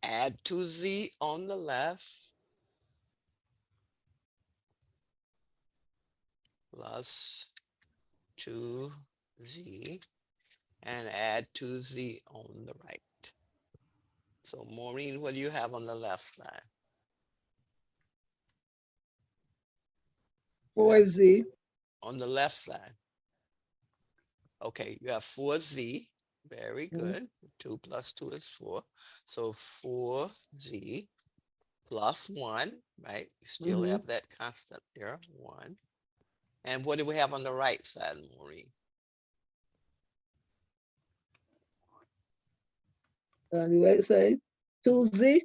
A: Add 2z on the left plus 2z and add 2z on the right. So Maureen, what do you have on the left side? You have
B: 4z.
A: on the left side. Okay, you have 4z. Very
B: Mhm.
A: good. 2 plus 2 is 4. So 4z plus 1, right? You still
B: Mhm.
A: have that constant there, 1. And what do we have on the right side, Maureen?
B: On the right side, 2z.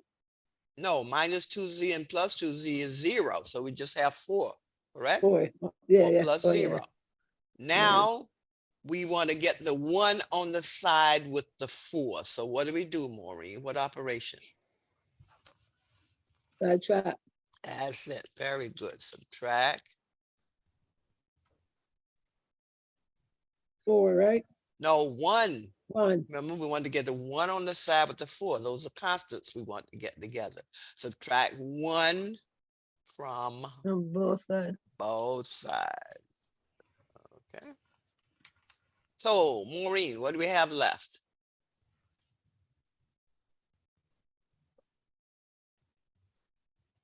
A: No, minus 2z and plus 2z is 0. So we just have 4, correct?
B: 4. Yeah,
A: 4
B: yeah.
A: plus
B: Oh,
A: 0.
B: yeah.
A: Now we want to get the 1 on the side with the 4. So what do we do, Maureen? What operation?
B: Subtract.
A: That's it. Very good. Subtract.
B: 4, right?
A: No, 1.
B: 1.
A: Remember, we want to get the 1 on the side with the 4. Those are constants we want to get together. Subtract 1 from
B: On both sides.
A: both sides. Okay. So, Maureen, what do we have left?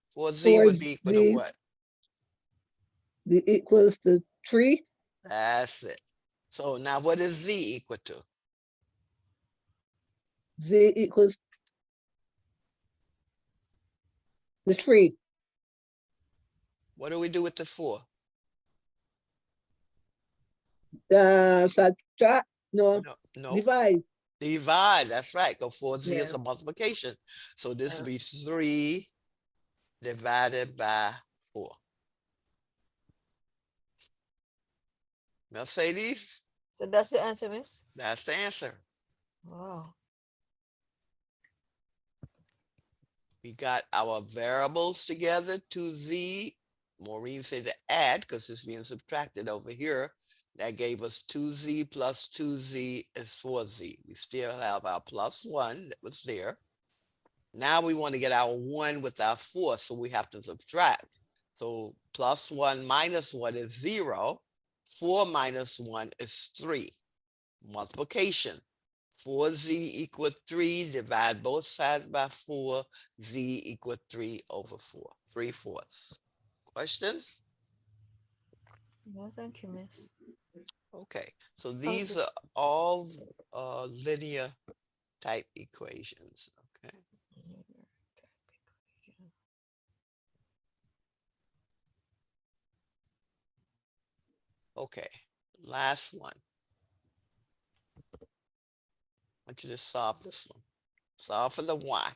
A: Four Z would be equal to
B: 4z
A: what?
B: be equals to 3.
A: That's it. So now what is Z equal to?
B: Z equals the 3.
A: What do we do with the 4?
B: Subtract. No,
A: No.
B: divide.
A: Divide. That's right. Because 4Z is
B: Yeah.
A: a multiplication. So this
B: Yeah.
A: will be 3 divided by 4. Mercedes,
C: So that's the answer, miss?
A: that's the answer.
C: Wow.
A: We got our variables together, 2Z. Maureen said to add because it's being subtracted over here. That gave us 2Z plus 2Z is 4Z. We still have our plus 1 that was there. Now we want to get our 1 with our 4, so we have to subtract. So plus 1 minus 1 is 0. 4 minus 1 is 3. Multiplication. 4z equal 3, divide both sides by 4, z equal 3 over 4, 3/4. Questions?
C: No, thank you, miss.
A: Okay, so these are all linear type equations, okay? Okay, last one. I want you to solve this one. Solve for the y.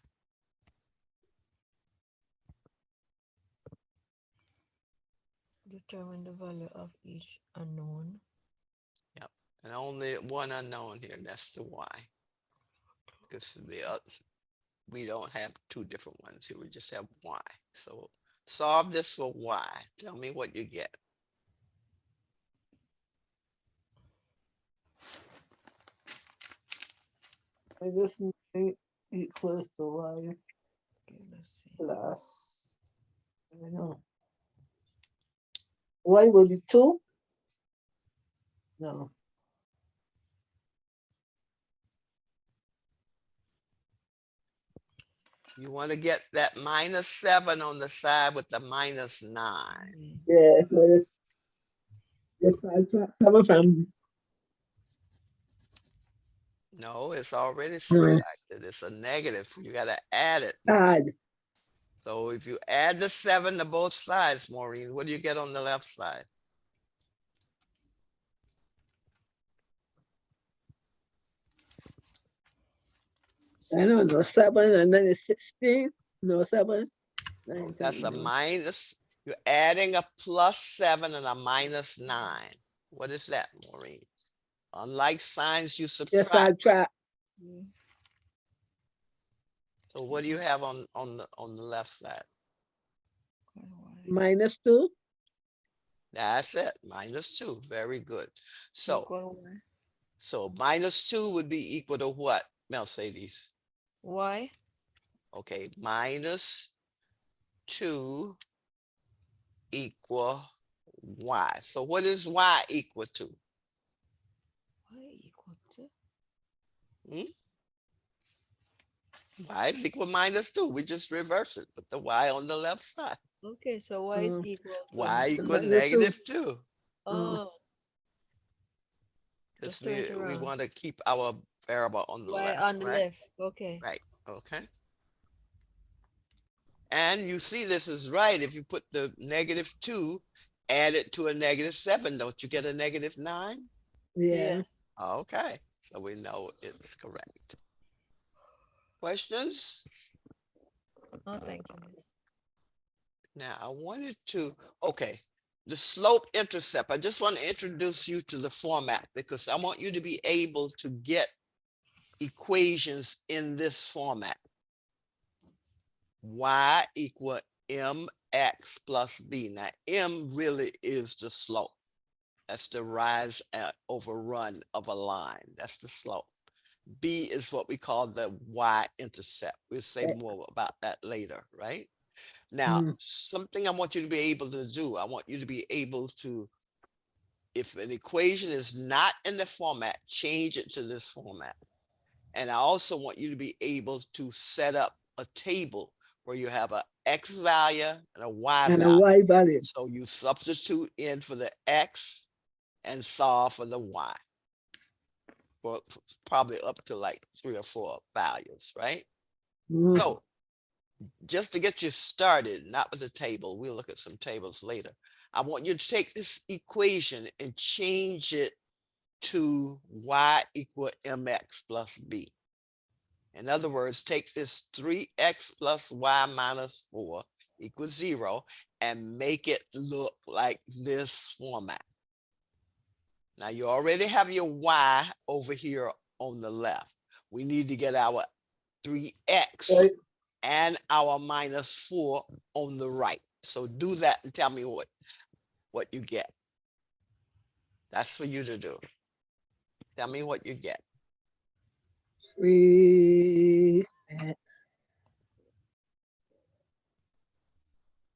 C: Determine the value of each unknown.
A: Yep, and only one unknown here, that's the y. Because we don't have two different ones here, we just have y. So solve this for y. Tell me what you get.
B: This equals to y
C: Okay, let's see.
B: plus, I know. Y will be 2? No.
A: You want to get that -7 on the side with the -9.
B: Yeah, so it's subtract 7 from.
A: No, it's already subtracted. It's a negative. You got to add it.
B: Add.
A: So if you add the 7 to both sides, Maureen, what do you get on the left side?
B: I don't know, 7 and then it's 16. No, 7.
A: Oh,
B: 9,
A: that's
B: 10,
A: a
B: 11.
A: minus. You're adding a +7 and a -9. What is that, Maureen? Unlike signs, you
B: Just
A: subtract.
B: subtract.
C: Mm,
A: So what do you have on the left side?
B: -2.
A: That's it, -2. Very good. So,
C: equal Y.
A: so -2 would be equal to what, Mercedes?
C: Y.
A: Okay, -2 equal Y. So what is Y equal to?
C: Y equal to.
A: Y is equal -2. We just reverse it, put the Y on the left side.
C: Okay, so Y is
B: Mm.
C: equal to.
A: Y equal
B: -2.
A: -2.
C: Oh,
A: Because
C: let's turn it
A: we
C: around.
A: want to keep our variable on the
C: Y
A: left,
C: on the
A: right?
C: left. Okay.
A: Right, okay. And you see this is right. If you put the -2, add it to a -7, don't you get a -9?
B: Yeah.
C: Yes.
A: Okay, so we know it's correct. Questions?
C: Oh, thank you, Miss.
A: Now I wanted to, okay, the slope intercept. I just want to introduce you to the format because I want you to be able to get equations in this format. Y equal mx plus b. Now m really is the slope. That's the rise over run of a line. That's the slope. B is what we call the y-intercept. We'll say
B: Okay.
A: more about that later, right? Now, something I want you to be able to do, I want you to be able to, if an equation is not in the format, change it to this format. And I also want you to be able to set up a table where you have a X value and a Y
B: And a
A: value.
B: Y value.
A: So you substitute in for the X and solve for the Y. For probably up to like 3 or 4 values, right?
B: Mm.
A: So just to get you started, not with a table, we'll look at some tables later. I want you to take this equation and change it to Y equal mx plus b. In other words, take this 3x plus y minus 4 equals 0 and make it look like this format. Now you already have your y over here on the left. We need to get our 3x
B: Right.
A: and our -4 on the right. So do that and tell me what you get. That's for you to do. Tell me what you get.
B: 3x.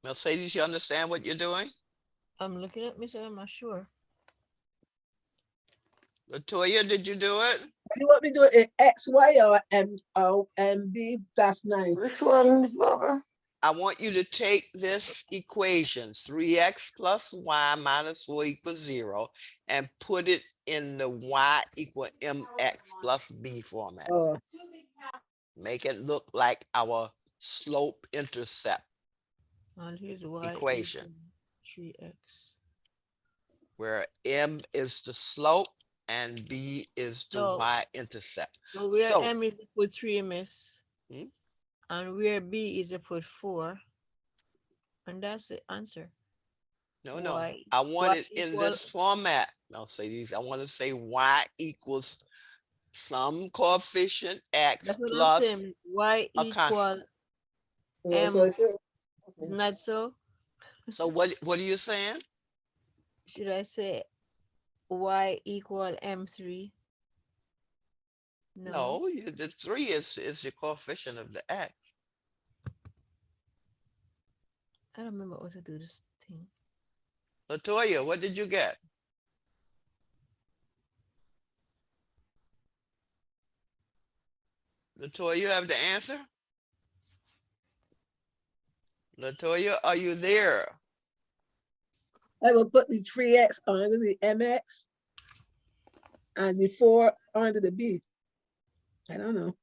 A: Mercedes, you understand what you're doing?
C: I'm looking at Miss. I'm not sure.
A: Latoya, did you do it?
B: What do you want me to do in X, Y, or MB plus 9?
D: Which one, Miss Barbara?
A: I want you to take this equation, 3x plus y minus 4 equals 0, and put it in the y equal mx plus b format.
B: Oh,
A: Make it look like our slope intercept
C: And here's Y
A: equation,
C: equal 3x.
A: where m is the slope and b is the
C: So-
A: y-intercept.
C: So where
A: So-
C: M is you put 3, Miss.
A: Hmm?
C: And where B is you put 4. And that's the answer.
A: No, no,
C: Y-
A: I want
C: Y
A: it in
C: equal-
A: this format. Mercedes, I want to say y equals some coefficient x
C: That's what I'm
A: plus
C: saying. Y
A: a
C: equal,
A: constant.
B: yeah, so it's here.
C: isn't that so?
A: So what are you saying?
C: Should I say Y equal M3?
A: No, the 3 is your coefficient of the x.
C: I don't remember what to do this thing.
A: Latoya, what did you get? Latoya, you have the answer? Latoya, are you there?
B: I will put the 3x under the MX and the 4 under the B. I don't know.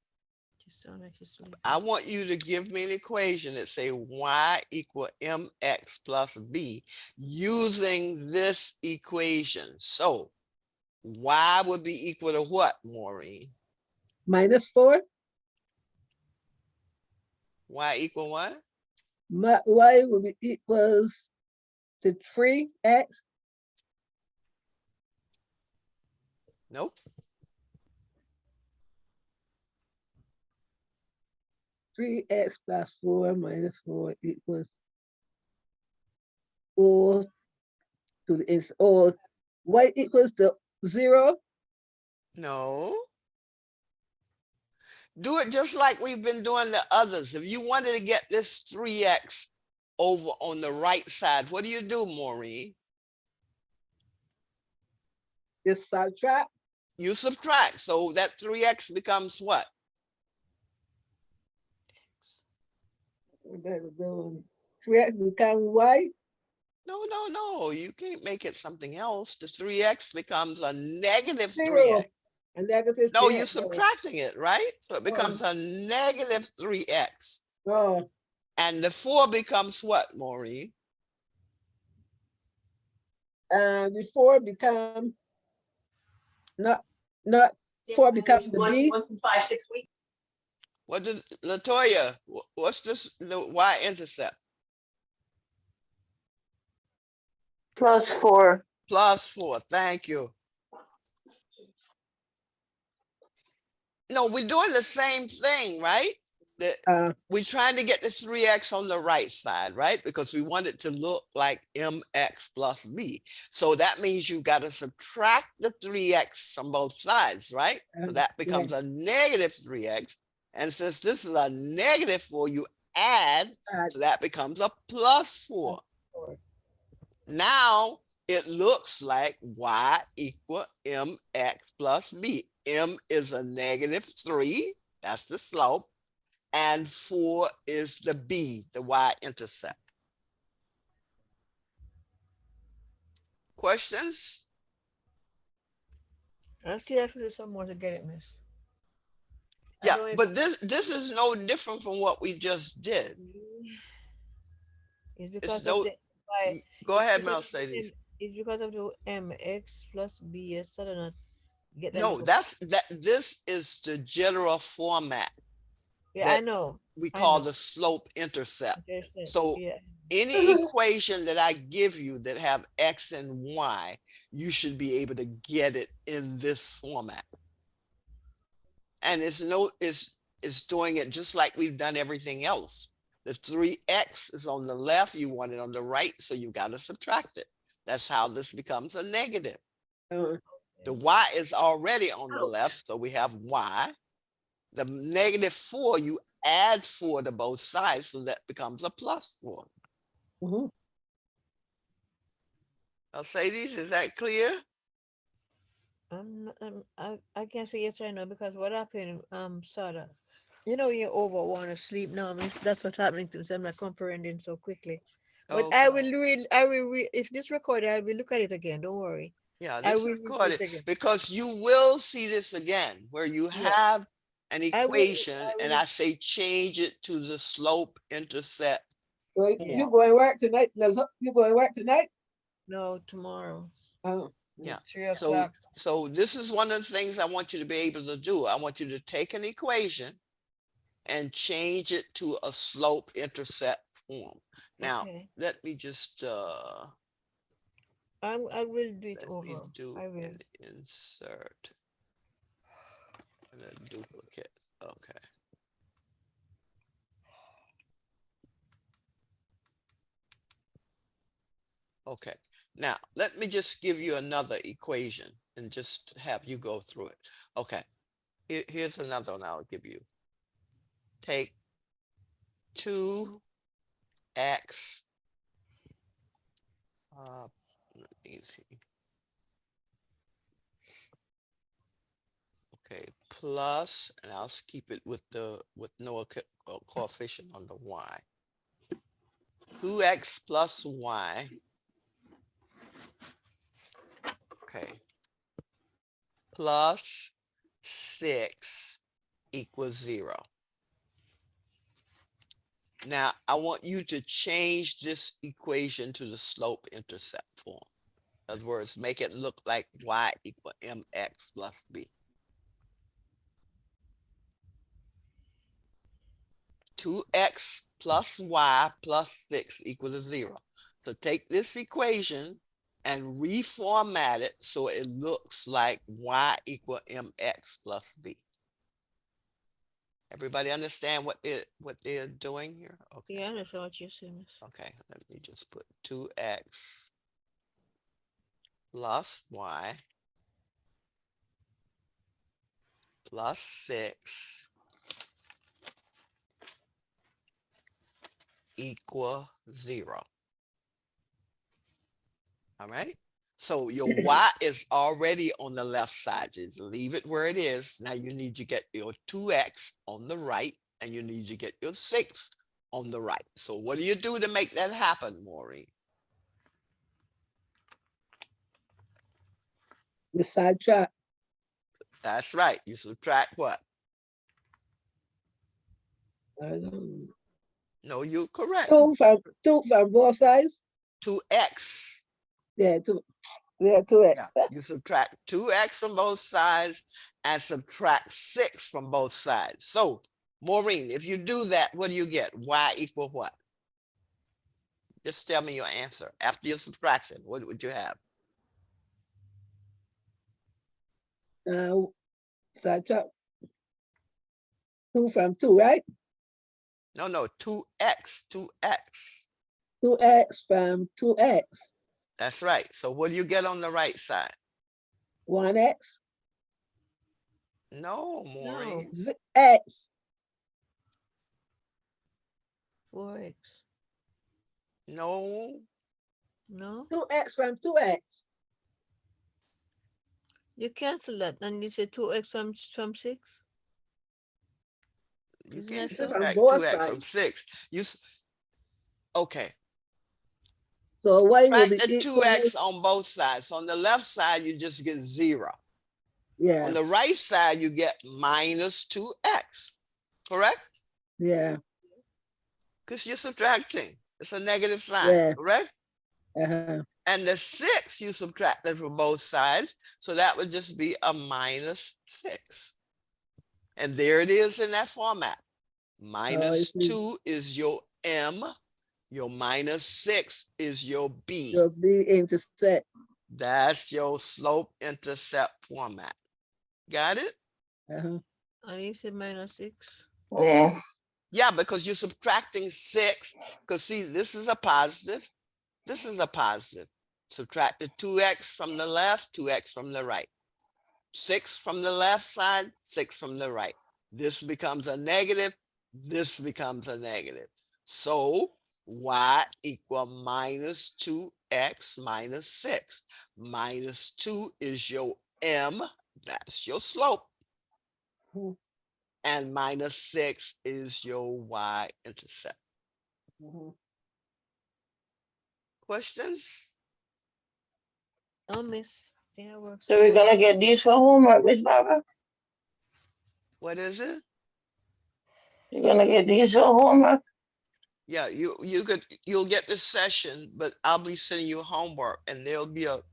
C: She sound like she's sleeping.
A: I want you to give me an equation that say y equal mx plus b using this equation. So y would be equal to what, Maureen?
B: -4.
A: Y equal what?
B: Y will be equals to 3x.
A: Nope.
B: 3x plus 4 minus 4 equals 4 to the is or y equals to 0.
A: No. Do it just like we've been doing the others. If you wanted to get this 3x over on the right side, what do, Maureen?
B: Just subtract.
A: You subtract. So that 3x becomes what?
B: That'll go on. 3x become y.
A: No. You can't make it something else. The 3x becomes a negative
B: 0.
A: 3x.
B: A negative
A: No,
B: 3x.
A: you're subtracting it, right? So it becomes a negative 3x.
B: Oh,
A: And the 4 becomes what, Maureen?
B: before become not 4 becomes the b.
E: Once in 5, 6 weeks.
A: What does Latoya? What's this? The y-intercept?
D: +4.
A: Plus 4. Thank you. No, we're doing the same thing, right? We're trying to get the 3x on the right side, right? Because we want it to look like mx plus b. So that means you've got to subtract the 3x from both sides, right? So that becomes a negative 3x. And since this is a negative 4, you add, so that becomes a +4. Now it looks like y equal mx plus b. M is a -3, that's the slope, and 4 is the b, the y-intercept. Questions?
C: I still have to do some more to get it, miss.
A: Yeah, but this is no different from what we just did.
C: It's because
A: no,
C: of the y.
A: Go ahead,
C: because of the
A: Mercedes.
C: It's because of the mx plus b. Yes, so not get that.
A: No,
C: little-
A: this is the general format
C: yeah,
A: that
C: I know.
A: we
C: I
A: call
C: know.
A: the slope intercept.
C: Intercept,
A: So
C: yeah.
A: any equation that I give you that have x and y, you should be able to get it in this format. And it's doing it just like we've done everything else. The 3x is on the left, you want it on the right, so you got to subtract it. That's how this becomes a negative. The y is already on the left, so we have y. The -4, you add 4 to both sides, so that becomes a +4. Mercedes, is that clear?
C: I can't say yes or no because what happened, Sada, you know, you over want to sleep now, miss. That's what's happening to me. So I'm not comprehending so quickly. But
A: Okay.
C: I will read. If this recorded, I will look at it again. Don't worry.
A: Yeah,
C: I
A: this
C: will
A: is
C: read
A: recorded
C: it again.
A: because you will see this again where you
C: Yeah.
A: have an
C: I will-
A: equation
C: I
A: and
C: will-
A: I say change it to the slope intercept.
B: Well,
A: form.
B: you going to work tonight? You going to work tonight?
C: No, tomorrow.
B: Oh,
A: Yeah.
C: 3
A: So,
C: o'clock.
A: so this is one of the things I want you to be able to do. I want you to take an equation and change it to a slope intercept form. Now,
C: Okay.
A: let me just
C: I will do it
A: let me
C: over.
A: do
C: I will.
A: an insert and a duplicate. Okay. Okay, now let me just give you another equation and just have you go through it. Okay, here's another one I'll give you. Take 2x, let me see. Okay, plus, and I'll keep it with no coefficient on the y. 2x plus y. Okay. Plus 6 equals 0. Now, I want you to change this equation to the slope intercept form. In other words, make it look like y equal mx plus b. 2x plus y plus 6 equals to 0. So take this equation and reformat it so it looks like y equal mx plus b. Everybody understand what they're doing here? Okay.
C: Yeah, I understand what you're saying, miss.
A: Okay, let me just put 2x plus y plus 6 equal 0. All right. So your y is already on the left side. Just leave it where it is. Now you need to get your 2x on the right, and you need to get your 6 on the right. So what do you do to make that happen, Maureen?
B: You subtract.
A: That's right. You subtract what?
B: I don't know.
A: No, you're correct.
B: 2 from both sides.
A: 2x.
B: Yeah, 2. Yeah, 2x.
A: Yeah, you subtract 2x from both sides and subtract 6 from both sides. So, Maureen, if you do that, what do you get? Y equal what? Just tell me your answer. After your subtraction, what would you have?
B: Subtract 2 from 2, right?
A: No, 2x, 2x.
B: 2x from 2x.
A: That's right. So what do you get on the right side?
B: 1x.
A: No, Maureen.
B: X.
C: 4x.
A: No.
C: No,
B: 2x from 2x.
C: you cancel that and you say 2x from 6.
A: You
C: Isn't
A: can't
C: that so?
B: From
A: subtract
B: both
A: 2x from
B: sides.
A: 6. Okay.
B: So y will
A: Subtract
B: be
A: the
B: equal.
A: 2x on both sides. On the left side, you just get 0.
B: Yeah,
A: On the right side, you get minus 2x. Correct?
B: yeah,
A: Because you're subtracting. It's a negative sign.
B: Yeah.
A: Correct?
B: uh-huh.
A: And the 6 you subtracted from both sides. So that would just be a minus 6. And there it is in that format. Minus
B: see.
A: 2 is your M. Your minus 6 is your B.
B: So B intersect.
A: That's your slope intercept format. Got it?
B: Uh-huh.
C: And you say minus 6.
D: Yeah.
A: Yeah, because you're subtracting 6. Because see, this is a positive. This is a positive. Subtract the 2x from the left, 2x from the right. 6 from the left side, 6 from the right. This becomes a negative. This becomes a negative. So y equal minus 2x minus 6. Minus 2 is your M. That's your slope.
B: Mhm.
A: And minus 6 is your y-intercept.
B: Mhm.
A: Questions?
C: Oh, miss. I think it works.
D: So we're gonna get these for homework, Miss Barbara?
A: What is it?
D: You're gonna get these for homework?
A: Yeah, you'll get this session, but I'll be sending you homework, and there'll be at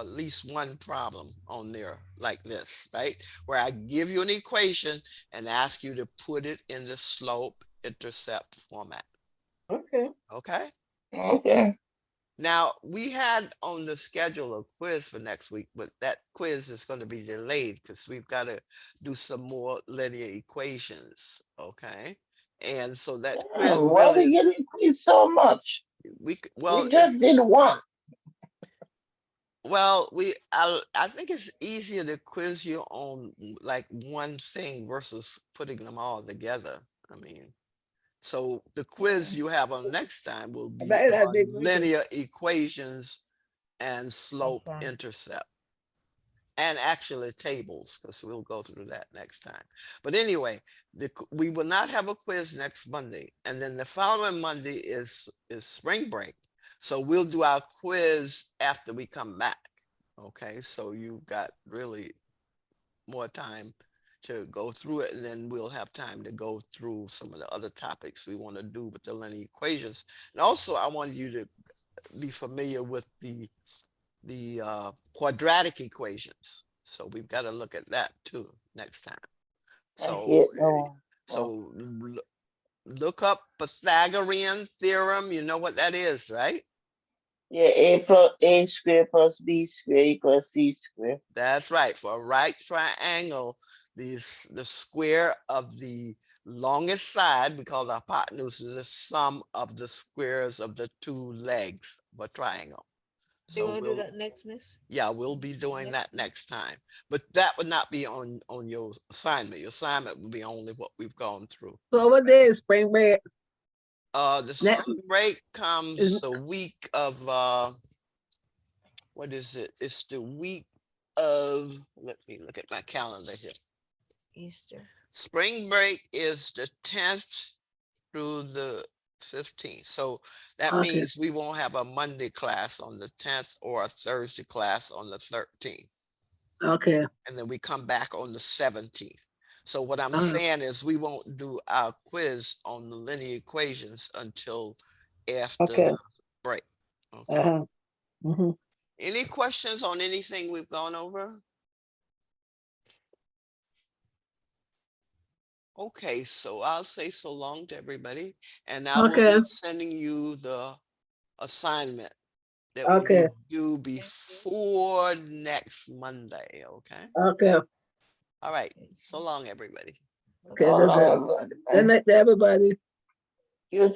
A: least one problem on there like this, right? Where I give you an equation and ask you to put it in the slope intercept format.
B: Okay.
A: Okay.
D: Okay.
A: Now we had on the schedule a quiz for next week, but that quiz is going to be delayed because we've got to do some more linear equations. Okay. And so that quiz
D: Why
A: really
D: we getting quiz so much?
A: well
D: We just did one.
A: I think it's easier to quiz you on like one thing versus putting them all together. I mean, so the quiz you have on next time will be
B: bet that
A: on
B: big quiz.
A: linear equations and slope
C: Okay.
A: intercept. And actually tables, because we'll go through that next time. But anyway, we will not have a quiz next Monday. And then the following Monday is spring break. So we'll do our quiz after we come back. Okay, so you've got really more time to go through it, and then we'll have time to go through some of the other topics we want to do with the linear equations. And also, I want you to be familiar with the quadratic equations. So we've got to look at that too next time.
D: I
A: So,
D: hate no.
A: so look up Pythagorean theorem. You know what that is, right?
D: Yeah, A square plus B square equals C square.
A: That's right. For a right triangle, the square of the longest side, we call the hypotenuse, is the sum of the squares of the two legs of a triangle.
C: You
A: So
C: want to do that next, Miss?
A: yeah, we'll be doing that next time. But that would not be on your assignment. Your assignment would be only what we've gone through.
B: So what day is spring break?
A: The
B: Next-
A: spring break comes
B: is-
A: the week of what is it? It's the week of, let me look at my calendar here.
C: Easter.
A: Spring break is the 10th through the 15th. So that
B: Okay.
A: means we won't have a Monday class on the 10th or a Thursday class on the 13th.
B: Okay,
A: And then we come back on the 17th. So what I'm
B: Uh-huh.
A: saying is we won't do our quiz on the linear equations until after
B: Okay.
A: the break. Okay.
B: uh-huh. Mhm.
A: Any questions on anything we've gone over? Okay, so I'll say so long to everybody, and I will
B: Okay.
A: be sending you the assignment that will
B: Okay.
A: be due before next Monday, okay?
B: Okay,
A: All right, so long, everybody.
B: okay,
D: So
B: good
D: long,
B: night.
D: everybody.
B: Good night to everybody.
D: You too.